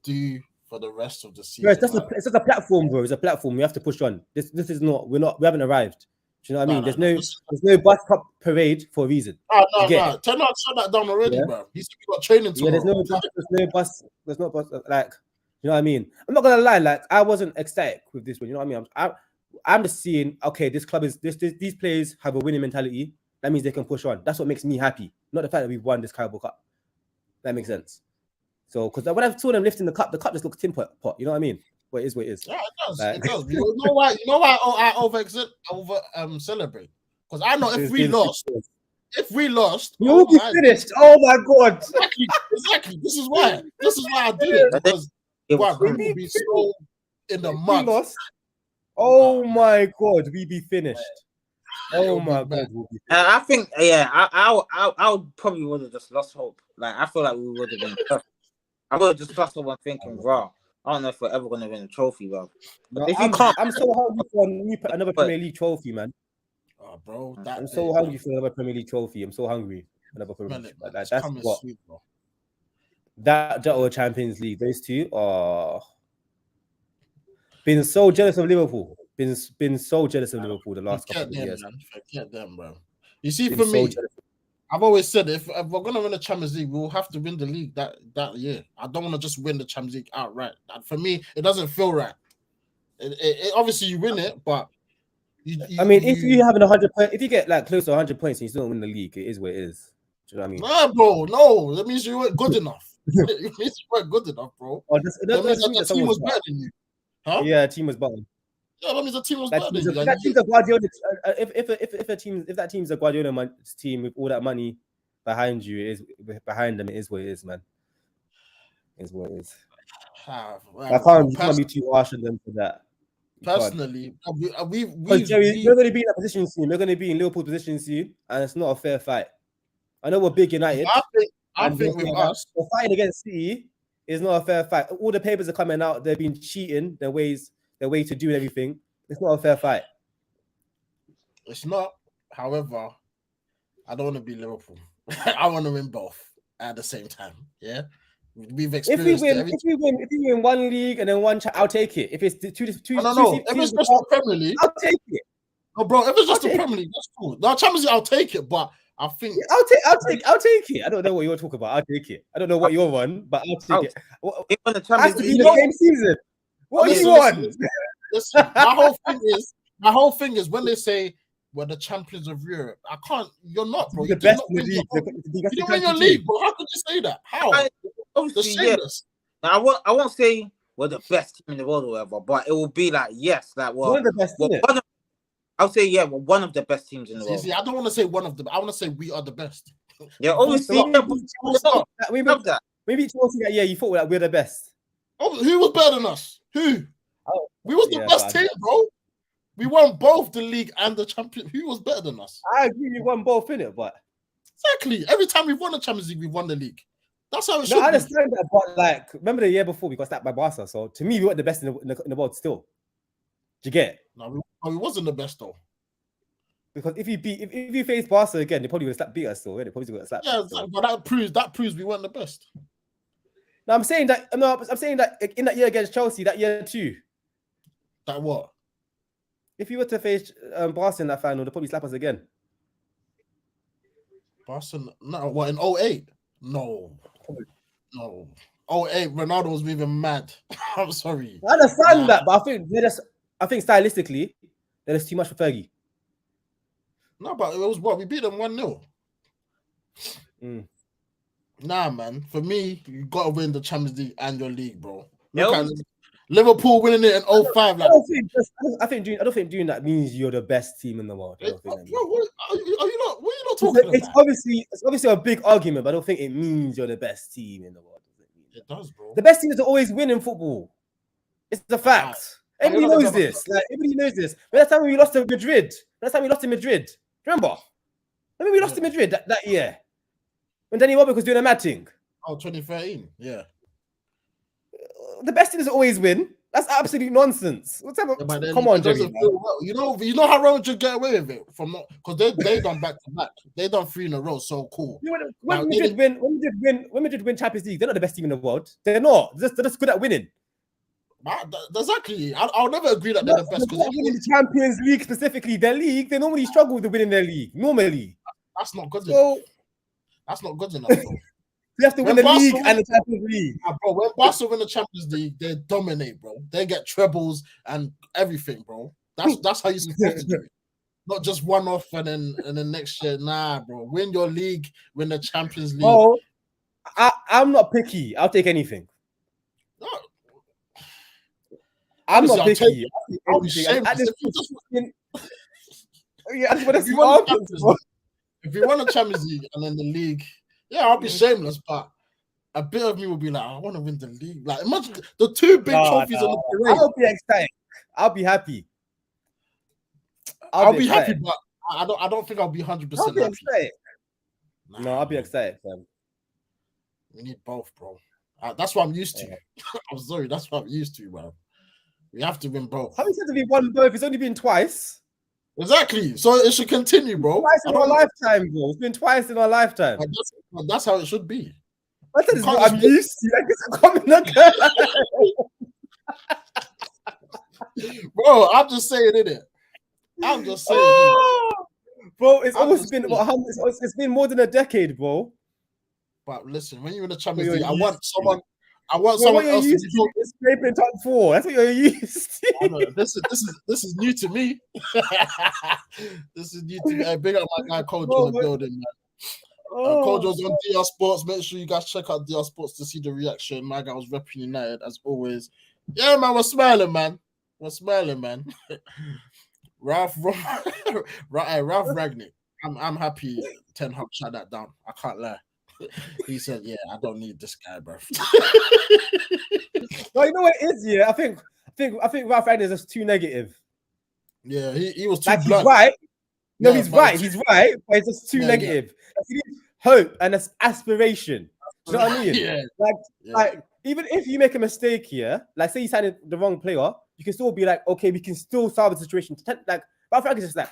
do for the rest of the season?
It's just a platform, bro. It's a platform. We have to push on. This is not. We haven't arrived. Do you know what I mean? There's no bus cup parade for a reason.
No. Ten Hag shut that down already, bro. He's got training tomorrow.
There's no bus. Like, you know what I mean? I'm not gonna lie. Like, I wasn't ecstatic with this one. You know what I mean? I'm just seeing. Okay, this club is these players have a winning mentality. That means they can push on. That's what makes me happy. Not the fact that we've won this Carabao Cup. That makes sense. So, because when I saw them lifting the cup just looked tin pot. You know what I mean? What it is, what it is.
Yeah, it does. Like, it does. You know why I over celebrate? Because I know if we lost,
we will be finished. Oh my god!
Exactly. This is why I did it. Because we will be so in the mud.
Oh my god, we be finished. Oh my god!
I think I would probably would have just lost hope. Like I feel like we would have been. I would have just lost hope and thinking, raw. I don't know if we're ever going to win a trophy, bro.
No, if you can't, I'm so hungry for another Premier League trophy, man.
Oh, bro,
I'm so hungry for another Premier League trophy. I'm so hungry for another Premier League. Like, that's what. Sweet, bro. That or Champions League, those two are. Been so jealous of Liverpool. Been so jealous of Liverpool the last couple of years.
Forget them, bro. You see, for me, I've always said if we're gonna win the Champions League, we'll have to win the league that year. I don't want to just win the Champions League outright. For me, it doesn't feel right. It obviously you win it, but
if you have 100 points, if you get like close to 100 points and you still don't win the league, it is what it is. Do you know what I mean?
Nah, bro, no. That means you weren't good enough. It means you weren't good enough, bro. That means the team was better than you. Huh?
Yeah, the team was better.
Yeah, that means the team was better than you.
That team's a Guardiola. If that team's a Guardiola team with all that money behind you, behind them. It is what it is, man. It is what it is. I can't be too harsh on them for that.
Personally,
we're going to be in that position soon. We're going to be in Liverpool position soon, and it's not a fair fight. I know we're big United.
I think with us,
we're fighting against City is not a fair fight. All the papers are coming out. They've been cheating their way to do everything. It's not a fair fight.
It's not. However, I don't want to be Liverpool. I want to win both at the same time. Yeah, we've experienced.
If we win one league and then one, I'll take it. If it's two,
If it's just the Premier League,
I'll take it.
No, bro. If it's just the Premier League, that's cool. No, Champions League, I'll take it. But I think
I'll take it. I don't know what you're talking about. I'll take it. I don't know what you're on, but I'll take it. It has to be the same season. What do you want?
Listen, my whole thing is when they say we're the champions of Europe, I can't. You're not, bro.
The best in the league.
You didn't win your league, bro. How could you say that? How?
Now, I won't say we're the best team in the world or whatever, but it will be like yes, like
one of the best.
I'll say we're one of the best teams in the world.
See, I don't want to say one of them. I want to say we are the best.
Yeah, obviously.
We beat Chelsea. Yeah, you thought that we're the best.
Oh, who was better than us? Who? We was the best team, bro. We won both the league and the champion. Who was better than us?
I agree, we won both in it, but
exactly every time we've won the Champions League, we won the league. That's how it should.
I understand that, but like, remember the year before we got slapped by Barca? So to me, we weren't the best in the world still. Do you get it?
No, we wasn't the best though.
Because if you face Barca again, they probably would beat us still. They probably would slap.
Yeah, but that proves we weren't the best.
No, I'm saying that in that year against Chelsea, that year too.
That what?
If you were to face Barca in that final, they'll probably slap us again.
Barcelona? No, what, in 08? No. 08, Ronaldo was moving mad. I'm sorry.
I understand that, but I think stylistically, they're just too much for Fergie.
No, but it was what? We beat them 1-0. Nah, man. For me, you got to win the Champions League and your league, bro. Look at Liverpool winning it in 05. Like,
I don't think doing that means you're the best team in the world.
What are you not talking about?
It's obviously a big argument, but I don't think it means you're the best team in the world.
It does, bro.
The best teams are always win in football. It's the fact. Everybody knows this. Like, everybody knows this. But that time we lost to Madrid. Remember? Remember we lost to Madrid that year? When Danny Welbeck was doing a mad thing.
Oh, 2013. Yeah.
The best teams always win. That's absolute nonsense. What type of, come on, Jerry.
Well. You know how Real Madrid get away with it from because they done back to back. They done 3 in a row. So cool.
When Madrid win Champions League, they're not the best team in the world. They're not. They're just good at winning.
Exactly. I'll never agree that they're the best.
Because winning the Champions League specifically, their league, they normally struggle with winning their league. Normally,
that's not good enough. That's not good enough.
You have to win the league and the Champions League.
Bro, when Barca win the Champions League, they dominate, bro. They get trebles and everything, bro. That's how you're supposed to do it. Not just one off and then next year. Nah, bro. Win your league, win the Champions League.
Oh, I'm not picky. I'll take anything.
No.
I'm not picky.
I'll be shameless. If you won the Champions League and then the league, yeah, I'll be shameless, but a bit of me will be like, I want to win the league. Like, imagine the 2 big trophies on the parade.
I'll be excited. I'll be happy.
I'll be happy, but I don't think I'll be 100% happy.
Excited. No, I'll be excited, fam.
We need both, bro. That's what I'm used to. I'm sorry, that's what I'm used to, bro. We have to win both.
How many times have we won both? It's only been twice.
Exactly. So it should continue, bro.
Twice in our lifetime, bro. It's been twice in our lifetime.
That's how it should be.
I said, what I'm used to. Like, it's a common
Bro, I'm just saying, innit? I'm just saying.
Bro, it's almost been it's been more than a decade, bro.
But listen, when you're in the Champions League, I want someone else to do
scraping top 4. That's what you're used to.
I know. This is new to me. This is new to me. Hey, big up my guy Kojo in the building, man. Kojo's on DR Sports. Make sure you guys check out DR Sports to see the reaction. My guy was repping United as always. Yeah, man, we're smiling, man. Ralph Ragnick. I'm happy Ten Hag shut that down. I can't lie. He said, "Yeah, I don't need this guy, bro."
Well, you know what it is, yeah. I think Ralph Ragnick is just too negative.
Yeah, he was too
like
blunt.
he's right. No,
Yeah,
he's right, but it's just too negative. He needs hope and aspiration. Do you know what I mean? Like even if you make a mistake here, like say you signed the wrong player, you can still be like, okay, we can still solve the situation. Like Ralph Ragnick is just like,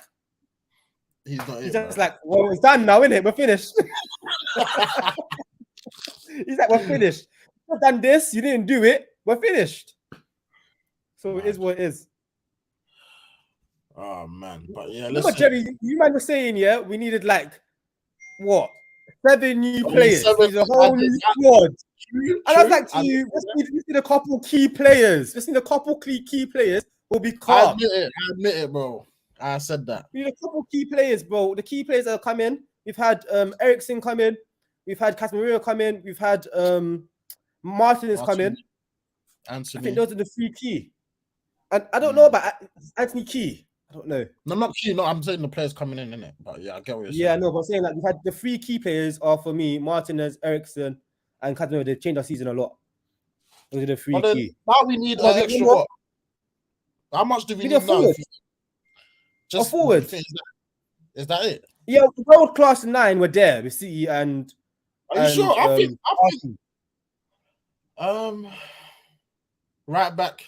he's just like, well, it's done now, isn't it? We're finished. He's like, we're finished. We've done this, you didn't do it, we're finished. So it is what it is.
Oh man, but yeah,
listen. Jerry, you man were saying, yeah, we needed like what? 7 new players. There's a whole new squad. And I was like to you, we need a couple key players. Just need a couple key players will be calm.
I admit it, bro. I said that.
We need a couple key players, bro. The key players that are coming. We've had Eriksen come in. We've had Casemiro come in. We've had Martinez come in.
Anthony.
I think those are the 3 key. And I don't know about Anthony Key. I don't know.
No, not key. No, I'm saying the players coming in, innit? But yeah, I get what you're saying.
Yeah, no, but I'm saying like we've had the 3 key players are for me Martinez, Eriksen, and Casemiro. They've changed our season a lot. Those are the 3 key.
Now we need an extra what? How much do we need now?
Just forward.
Is that it?
Yeah, world class 9 were there with City and.
Are you sure? I think. Right back.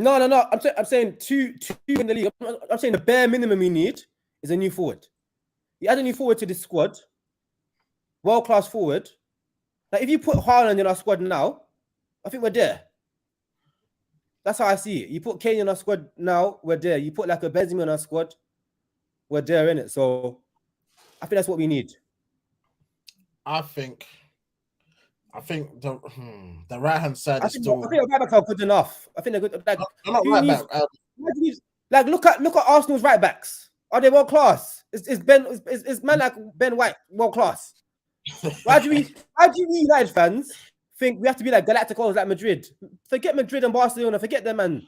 No. I'm saying two in the league. I'm saying the bare minimum we need is a new forward. You add a new forward to this squad, world-class forward. Like if you put Haaland in our squad now, I think we're there. That's how I see it. You put Kane in our squad now, we're there. You put like a Benzema in our squad, we're there, innit? So I think that's what we need.
I think the right hand side is still.
I think the right backs are good enough. I think they're good. Like,
they're not right back.
Like look at Arsenal's right backs. Are they world class? Is man like Ben White world class? Why do we United fans think we have to be like Galacticos like Madrid? Forget Madrid and Barcelona. Forget them, man.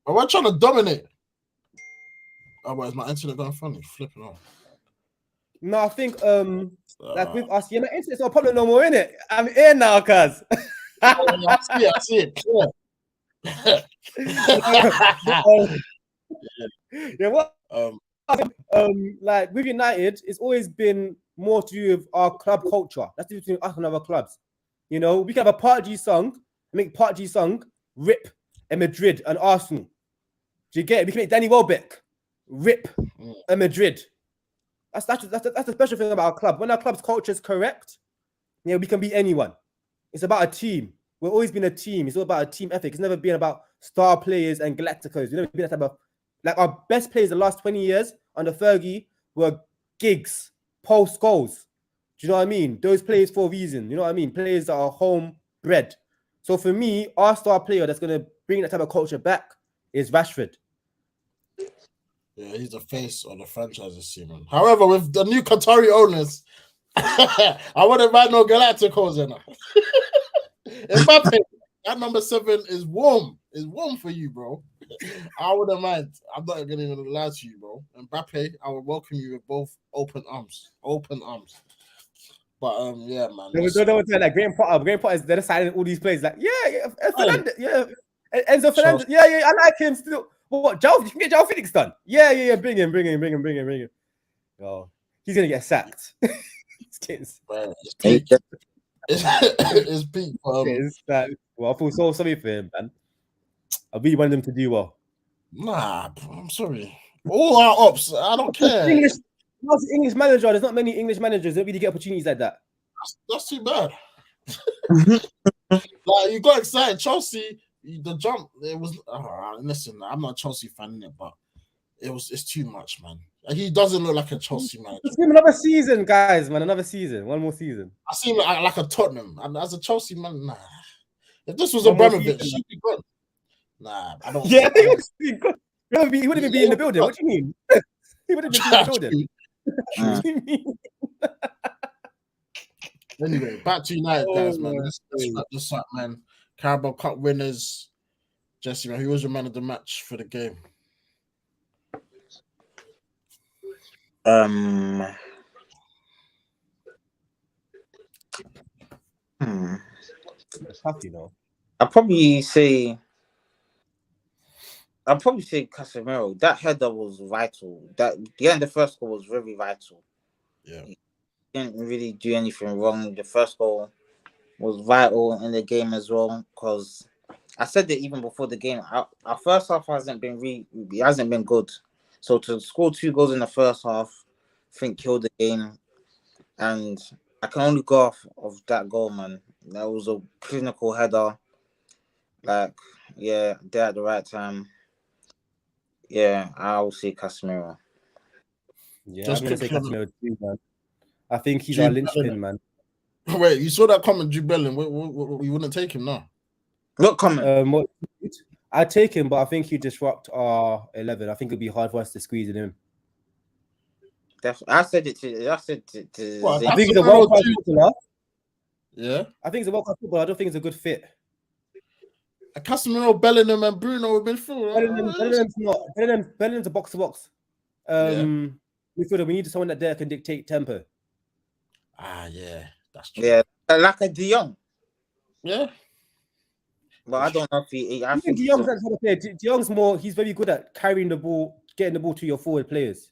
But we're trying to dominate. Oh, but is my internet going funny? Flipping off.
No, I think like with us, my internet's not a problem no more, innit? I'm here now, cuz.
I see it.
Yeah, what? Like with United, it's always been more to do with our club culture. That's the difference between us and other clubs. You know, we can have a Party song, rip a Madrid and Arsenal. Do you get it? We can make Danny Welbeck rip a Madrid. That's the special thing about our club. When our club's culture is correct, yeah, we can beat anyone. It's about a team. We've always been a team. It's all about a team ethic. It's never been about star players and Galacticos. We've never been that type of. Like our best players the last 20 years under Fergie were Giggs, Paul Scholes. Do you know what I mean? Those players for a reason. You know what I mean? Players that are homebred. So for me, our star player that's going to bring that type of culture back is Rashford.
Yeah, he's the face of the franchise this season. However, with the new Qatari owners, I wouldn't mind no Galacticos in it. Mbappe, that number 7 is warm. It's warm for you, bro. I wouldn't mind. I'm not going to lie to you, bro. Mbappe, I would welcome you with both open arms. Open arms. But yeah, man.
Like Graham Potter is they're signing all these players. Like, Fernandez, Enzo Fernandez. Yeah, I like him still. What, Joe? You can get Joe Felix done. Yeah. Bring him. Oh, he's gonna get sacked. It's peak. Well, I feel so sorry for him, man. I really wanted him to do well.
Nah, I'm sorry. All our ops, I don't care.
English manager. There's not many English managers that really get opportunities like that.
That's too bad. Like you got excited, Chelsea. The jump, it was. Listen, I'm not a Chelsea fan, but it's too much, man. He doesn't look like a Chelsea man.
Let's give him another season, guys, man. Another season, one more season.
I see him like a Tottenham, and as a Chelsea man, nah. If this was Abramovich, he'd be good. Nah, I don't.
Yeah, he wouldn't even be in the building. What do you mean? He wouldn't even be in the building.
Anyway, back to United, guys, man. Let's wrap this up, man. Carabao Cup winners. Jesse, man, who was your man of the match for the game?
It's tough, you know.
I'd probably say Casemiro. That header was vital. That the end of the first goal was very vital.
Yeah.
He didn't really do anything wrong. The first goal was vital in the game as well, because I said that even before the game, our first half hasn't been good. So to score 2 goals in the first half, I think killed the game. And I can only go off of that goal, man. That was a clinical header. Like, yeah, there at the right time. Yeah, I will say Casemiro.
Yeah, I'm going to say Casemiro too, man. I think he's our linchpin, man.
Wait, you saw that comment, Jude Bellingham? You wouldn't take him now?
What comment?
I'd take him, but I think he'd disrupt our 11. I think it'd be hard for us to squeeze it in.
I said it to.
I think he's a world-class footballer.
Yeah,
I think he's a world-class footballer. I don't think it's a good fit.
Casemiro, Bellingham, and Bruno have been through.
Bellingham's a box-to-box. We need someone that can dictate tempo.
Yeah, that's true.
Yeah, like a De Jong.
Yeah.
But I don't know if he. I think
De Jong's that sort of player. De Jong's more. He's very good at carrying the ball, getting the ball to your forward players.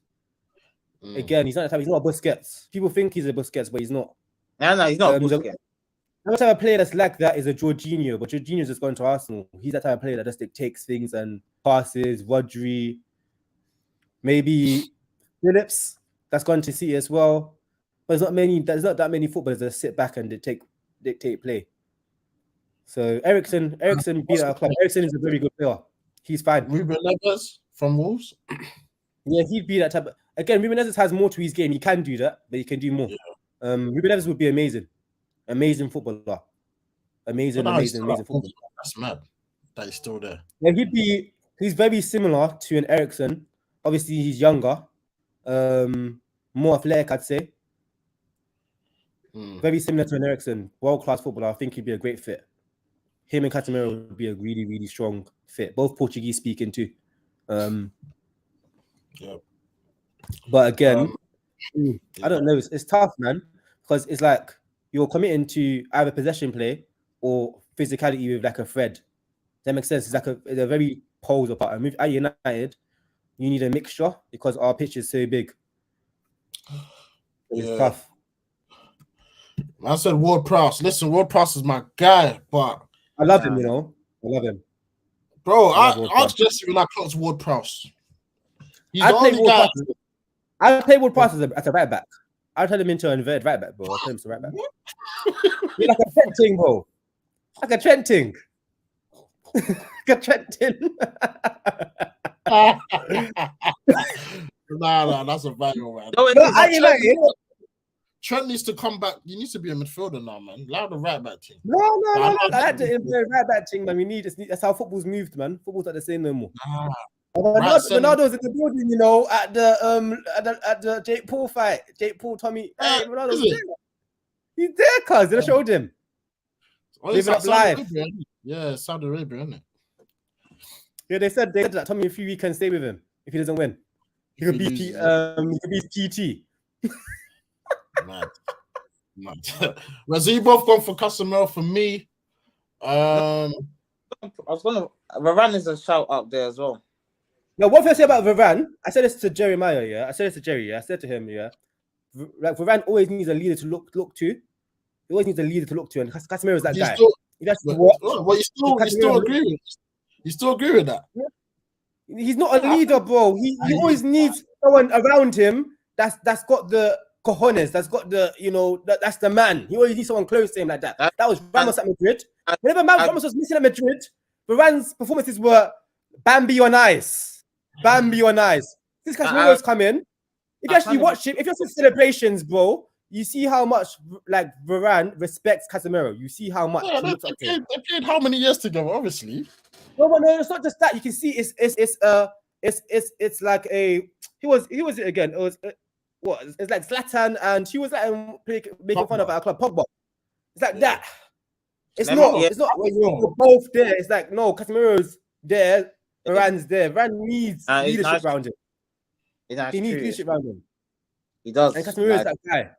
Again, he's not a Busquets. People think he's a Busquets, but he's not.
No, he's not Busquets.
Another type of player that's like that is a Jorginho, but Jorginho's just gone to Arsenal. He's that type of player that just takes things and passes. Rodri, maybe Phillips, that's gone to City as well. But there's not that many footballers that sit back and dictate play. So Eriksen being at our club. Eriksen is a very good player. He's fine.
Ruben Neves from Wolves.
Yeah, he'd be that type of. Again, Ruben Neves has more to his game. He can do that, but he can do more. Yeah. Ruben Neves would be amazing footballer. Amazing footballer.
That's mad that he's still there.
Yeah, he's very similar to an Eriksen. Obviously, he's younger, more athletic, I'd say. Very similar to an Eriksen, world-class footballer. I think he'd be a great fit. Him and Casemiro would be a really, really strong fit. Both Portuguese speaking too.
Yeah.
But again, I don't know. It's tough, man, because it's like you're committing to either possession play or physicality with like a thread. Does that make sense? It's a very poles apart. And at United, you need a mixture because our pitch is so big. It's tough.
I said Ward-Prowse. Listen, Ward-Prowse is my guy, but
I love him, you know. I love him.
Bro, I asked Jesse when I clocked Ward-Prowse. He's the only guy.
I play Ward-Prowse as a right back. I'll turn him into an inverted right back, bro. I'll turn him to right back. He's like a Trent thing, bro. Like a Trent thing. Like a Trent thing.
Nah, that's a value, man. Trent needs to come back. He needs to be a midfielder now, man. Allow the right back team.
No. I like the right back team, man. That's how football's moved, man. Football's not the same no more. Ronaldo's in the building, you know, at the Jake Paul fight. Jake Paul, Tommy. Hey, Ronaldo's there. He's there, cuz. They showed him. Living up live.
Yeah, Saudi Arabia, isn't it?
Yeah, they said that Tommy Fury can stay with him if he doesn't win. He could be PT.
Mad. You both gone for Casemiro for me.
I was gonna. Varane is a shout out there as well.
Now, one thing I say about Varane, I said this to Jeremiah. Yeah, I said this to Jerry. Yeah, I said to him. Yeah, like Varane always needs a leader to look to. He always needs a leader to look to, and Casemiro is that guy.
You still agree with that?
Yeah. He's not a leader, bro. He always needs someone around him that's got the cojones, that's got the, you know, that's the man. He always needs someone close to him like that. That was Ramos at Madrid. Whenever Ramos was missing at Madrid, Varane's performances were Bambi on ice. Bambi on ice. This Casemiro's come in. If you actually watch him, if you see celebrations, bro, you see how much like Varane respects Casemiro. You see how much.
Yeah, they played how many years together? Obviously.
No, it's not just that. You can see it's like a he was it again. It was it's like Zlatan and he was like making fun of our club Pogba. It's like that. It's not when you're both there. It's like no, Casemiro's there, Varane's there. Varane needs leadership around him. He needs leadership around him.
He does.
And Casemiro is that guy.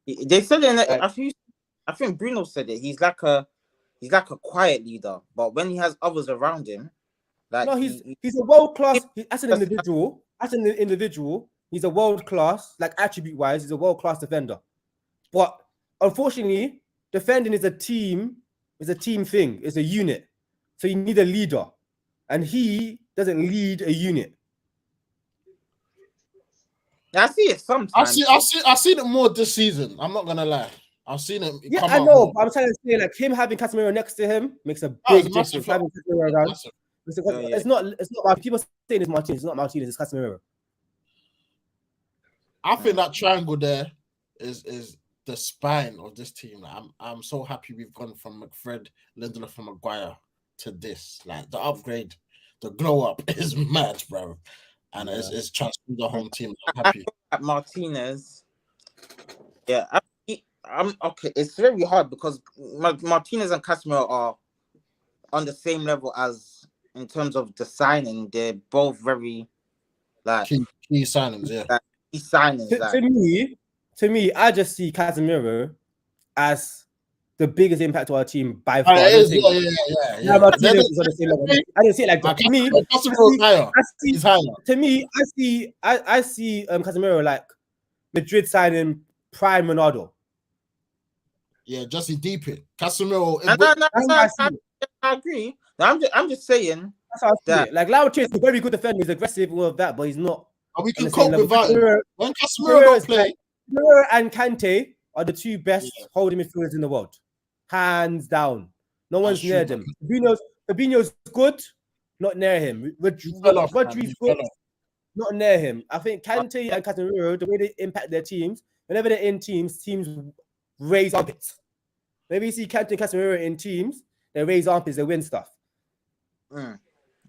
They said it. I think Bruno said it. He's like a quiet leader, but when he has others around him, like
no, he's a world class. As an individual, he's a world class. Like attribute wise, he's a world class defender. But unfortunately, defending is a team thing. It's a unit. So you need a leader, and he doesn't lead a unit.
I see it sometimes.
I've seen it more this season. I'm not gonna lie. I've seen it.
Yeah, I know. But I'm trying to say, like him having Casemiro next to him makes a big difference. Having Casemiro around, it's not. People saying it's Martinez. It's not Martinez. It's Casemiro.
I think that triangle there is the spine of this team. I'm so happy we've gone from McFred, Lindelof, and Maguire to this. Like the upgrade, the glow up is mad, bro. And it's transformed the home team. I'm happy.
Martinez, yeah, I'm okay. It's very hard because Martinez and Casemiro are on the same level as in terms of the signing. They're both very like
key signings, yeah.
Like, key signings.
To me, I just see Casemiro as the biggest impact to our team by far.
Yeah.
Martinez is on the same level. I didn't see it like that. To me, I see Casemiro like Madrid signing prime Ronaldo.
Yeah, Jesse deep it. Casemiro.
I agree. No, I'm just saying
That's how I see
that.
it. Like Lautaro is a very good defender. He's aggressive and all of that, but he's not.
We
on
can
the same
cope
level.
without him. When Casemiro don't play,
Casemiro and Kante are the two best holding midfielders in the world, hands down. No one's near them. Fabinho's good, not near him. Rodri's good, not near him. I think Kante and Casemiro, the way they impact their teams, whenever they're in teams raise armpits. Maybe you see Kante and Casemiro in teams, they raise armpits, they win stuff.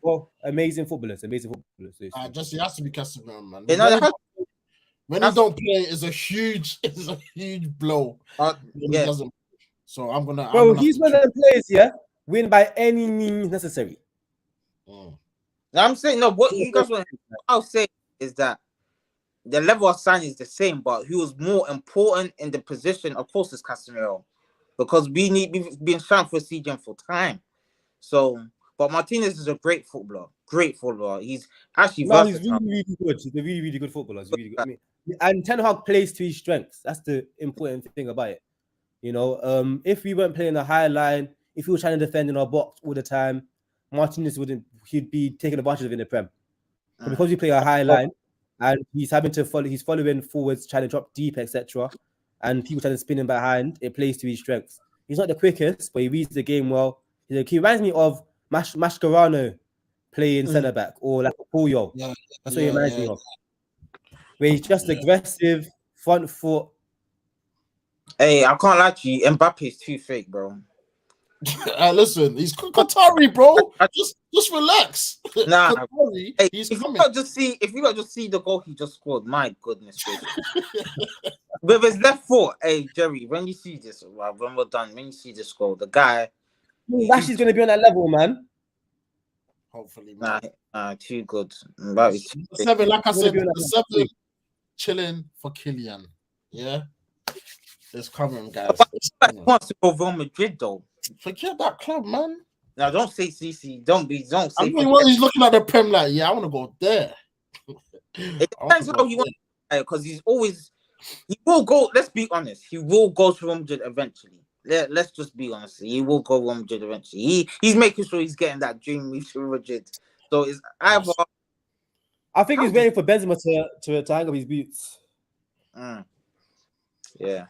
Well, amazing footballers.
Just he has to be Casemiro, man. When he don't play, it's a huge blow. He doesn't. So I'm gonna.
Bro, he's one of the players, win by any means necessary.
I'm saying no. What you guys want? I'll say is that the level of signing is the same, but he was more important in the position. Of course, it's Casemiro, because we've been trying for CGM for time. So. But Martinez is a great footballer. He's actually versatile.
He's really good. He's a really, really good footballer. He's really good. I mean, and Ten Hag plays to his strengths. That's the important thing about it. You know, if we weren't playing a high line, if we were trying to defend in our box all the time, Martinez he'd be taking advantage of it in the Prem. But because we play a high line and he's following forwards, trying to drop deep, etc., and people trying to spin him behind, it plays to his strengths. He's not the quickest, but he reads the game well. He reminds me of Mascherano playing centre back, or like Puyo. That's what he reminds me of. Where he's just aggressive, front foot.
Hey, I can't lie to you. Mbappe's too fake, bro.
Listen, he's Qatari, bro. just relax.
Nah,
Qatari,
hey,
he's
if
coming.
you got just see the goal he just scored, my goodness. With his left foot, hey Jerry, when you see this, when we're done, when you see this goal, the guy.
Rashi's going to be on that level, man.
Hopefully,
man. Too good.
The 7, like I said, the 7 chilling for Kylian. Yeah, it's coming, guys.
He wants to go Real Madrid, though.
Forget that club, man.
Now, don't say CC. Don't say.
I mean, what he's looking at the Prem like, I want to go there.
It depends how he wants, because he will go. Let's be honest. He will go to Real Madrid eventually. Let's just be honest. He will go Real Madrid eventually. He's making sure he's getting that dream move to Real Madrid. So it's either.
I think he's waiting for Benzema to hang up his boots.
Yeah.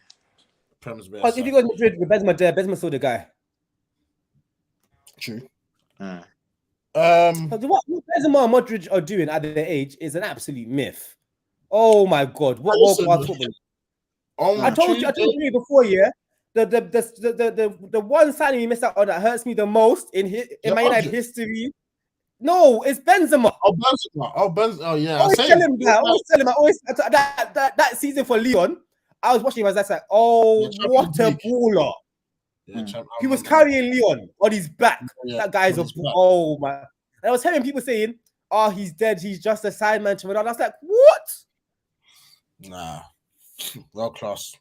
Because if he goes to Madrid with Benzema there, Benzema's still the guy.
True.
What Benzema and Modric are doing at their age is an absolute myth. Oh my God! What world-class football? I told you before, The one signing we missed out on that hurts me the most in Man United history. No, it's Benzema.
Benzema. Oh yeah.
I always tell him that. That season for Lyon, I was watching him as like, what a baller. He was carrying Lyon on his back. That guy's oh my. And I was hearing people saying, he's dead, he's just a sideman to Ronaldo. I was like, what?
Nah. World class.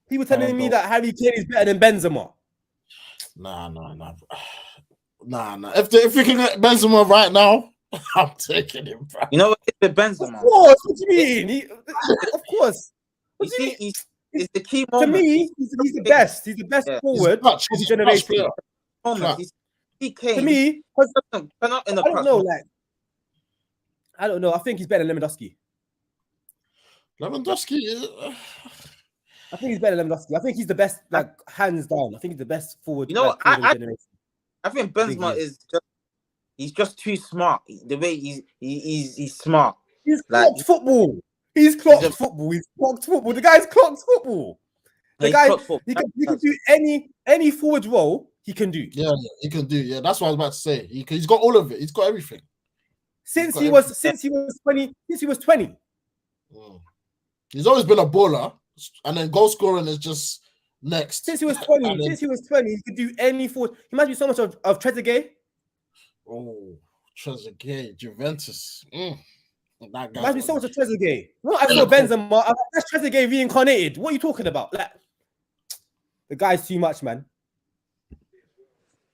People telling me that Harry Kane is better than Benzema.
Nah. If we can get Benzema right now, I'm taking him, bro.
You know what? It's Benzema.
Of course. What do you mean? Of course.
It's the key moment.
To me, he's the best. He's the best forward of his generation. To me, I don't know. I think he's better than Lewandowski. I think he's better than Lewandowski. I think he's the best, hands down. I think he's the best forward.
You know, I think Benzema he's just too smart. The way he's smart.
He's clocked football. He's clocked football. The guy's clocked football. He can do any forward role. He can do.
Yeah, he can do. Yeah, that's what I was about to say. He's got all of it. He's got everything.
Since he was 20.
He's always been a baller, and then goal scoring is just next.
Since he was 20, he could do any forward. He might be so much of Trezeguet.
Oh, Trezeguet, Juventus. That guy
might be so much of Trezeguet. I saw Benzema. That's Trezeguet reincarnated. What are you talking about? The guy's too much, man.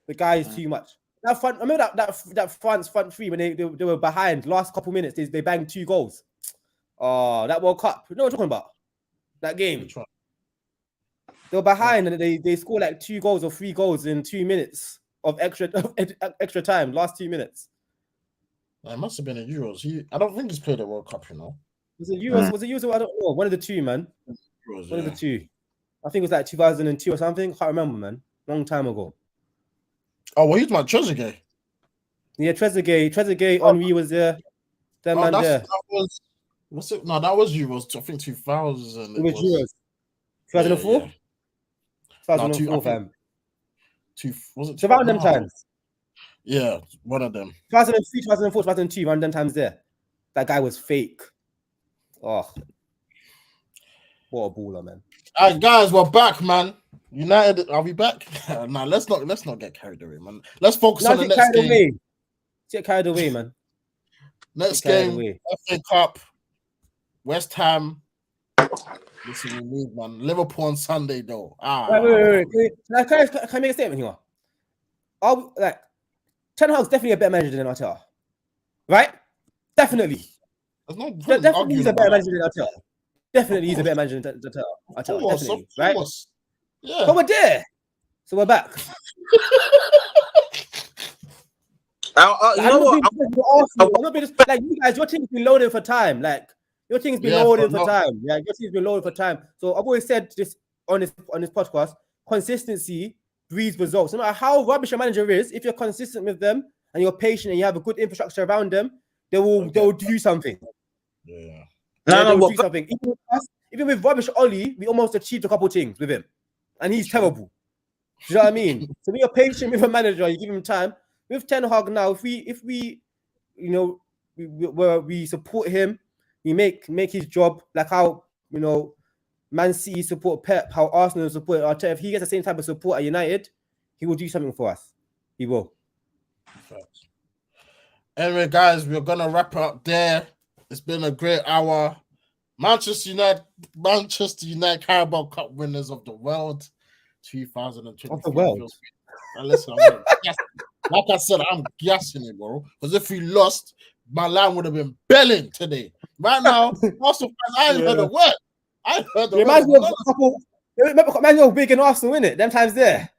The guy is too much. That front, I remember that France front three when they were behind last couple minutes. They banged 2 goals. Oh, that World Cup. You know what I'm talking about? That game. They were behind and they scored like 2 goals or 3 goals in 2 minutes of extra time. Last 2 minutes.
It must have been in Euros. I don't think he's played a World Cup, you know.
Was it Euros? Was it Euros? I don't know. One of the two, man.
Euros,
One of the two. I think it was like 2002 or something. Can't remember, man. Long time ago.
Oh, well, he's my Trezeguet.
Yeah, Trezeguet, Henry was there. That man there.
That was. What's it? No, that was Euros. I think 2000.
It was Euros. 2004.
Yeah.
2004, fam.
Was it?
So around them times.
Yeah, one of them.
2003, 2004, 2002, around them times there. That guy was fake. Oh, what a baller, man!
All right, guys, we're back, man. United, are we back? Nah, let's not get carried away, man. Let's focus on the next game.
Get carried away, man.
Next game, FA Cup, West Ham. Listen, we need, man. Liverpool on Sunday, though.
Wait. Can I make a statement here? Ten Hag's definitely a better manager than Arteta, right? Definitely. Definitely, he's a better manager than Arteta. Definitely, he's a better manager than Arteta. Definitely, right? Yeah. But we're there, so we're back.
You know what?
I'm not being like you guys. Your team's been loaded for time. Like your team's been loaded for time. Yeah, your team's been loaded for time. So I've always said this on this podcast: consistency breeds results. No matter how rubbish a manager is, if you're consistent with them and you're patient and you have a good infrastructure around them, they will do something.
Yeah.
Do something. Even with rubbish Oli, we almost achieved a couple things with him, and he's terrible. Do you know what I mean? So when you're patient with a manager, you give him time. With Ten Hag now, if we support him, we make his job like how Man City support Pep, how Arsenal support Arteta. If he gets the same type of support at United, he will do something for us. He will.
Anyway, guys, we're gonna wrap up there. It's been a great hour. Manchester United Carabao Cup winners of the world 2020.
Of the world.
And listen, like I said, I'm gassing it, bro. Because if we lost, my line would have been belling today. Right now, Arsenal fans, I ain't heard a word. I heard the word.
Remember big in Arsenal, innit? Them times there.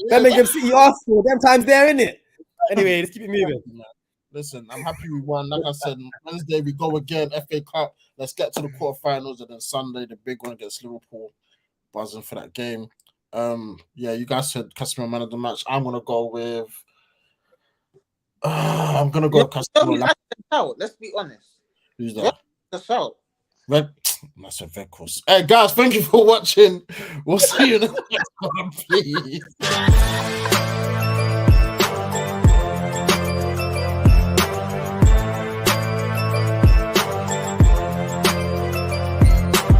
Birmingham City Arsenal, them times there, innit? Anyway, let's keep it moving.
Listen, I'm happy we won. Like I said, Wednesday we go again, FA Cup. Let's get to the quarterfinals, and then Sunday the big one against Liverpool. Buzzing for that game. Yeah, you guys said customer man of the match. I'm gonna go with. I'm gonna go customer.
Let's be honest.
Who's that?
That's out.
That's a Vekos. Hey guys, thank you for watching. We'll see you in the next one, please.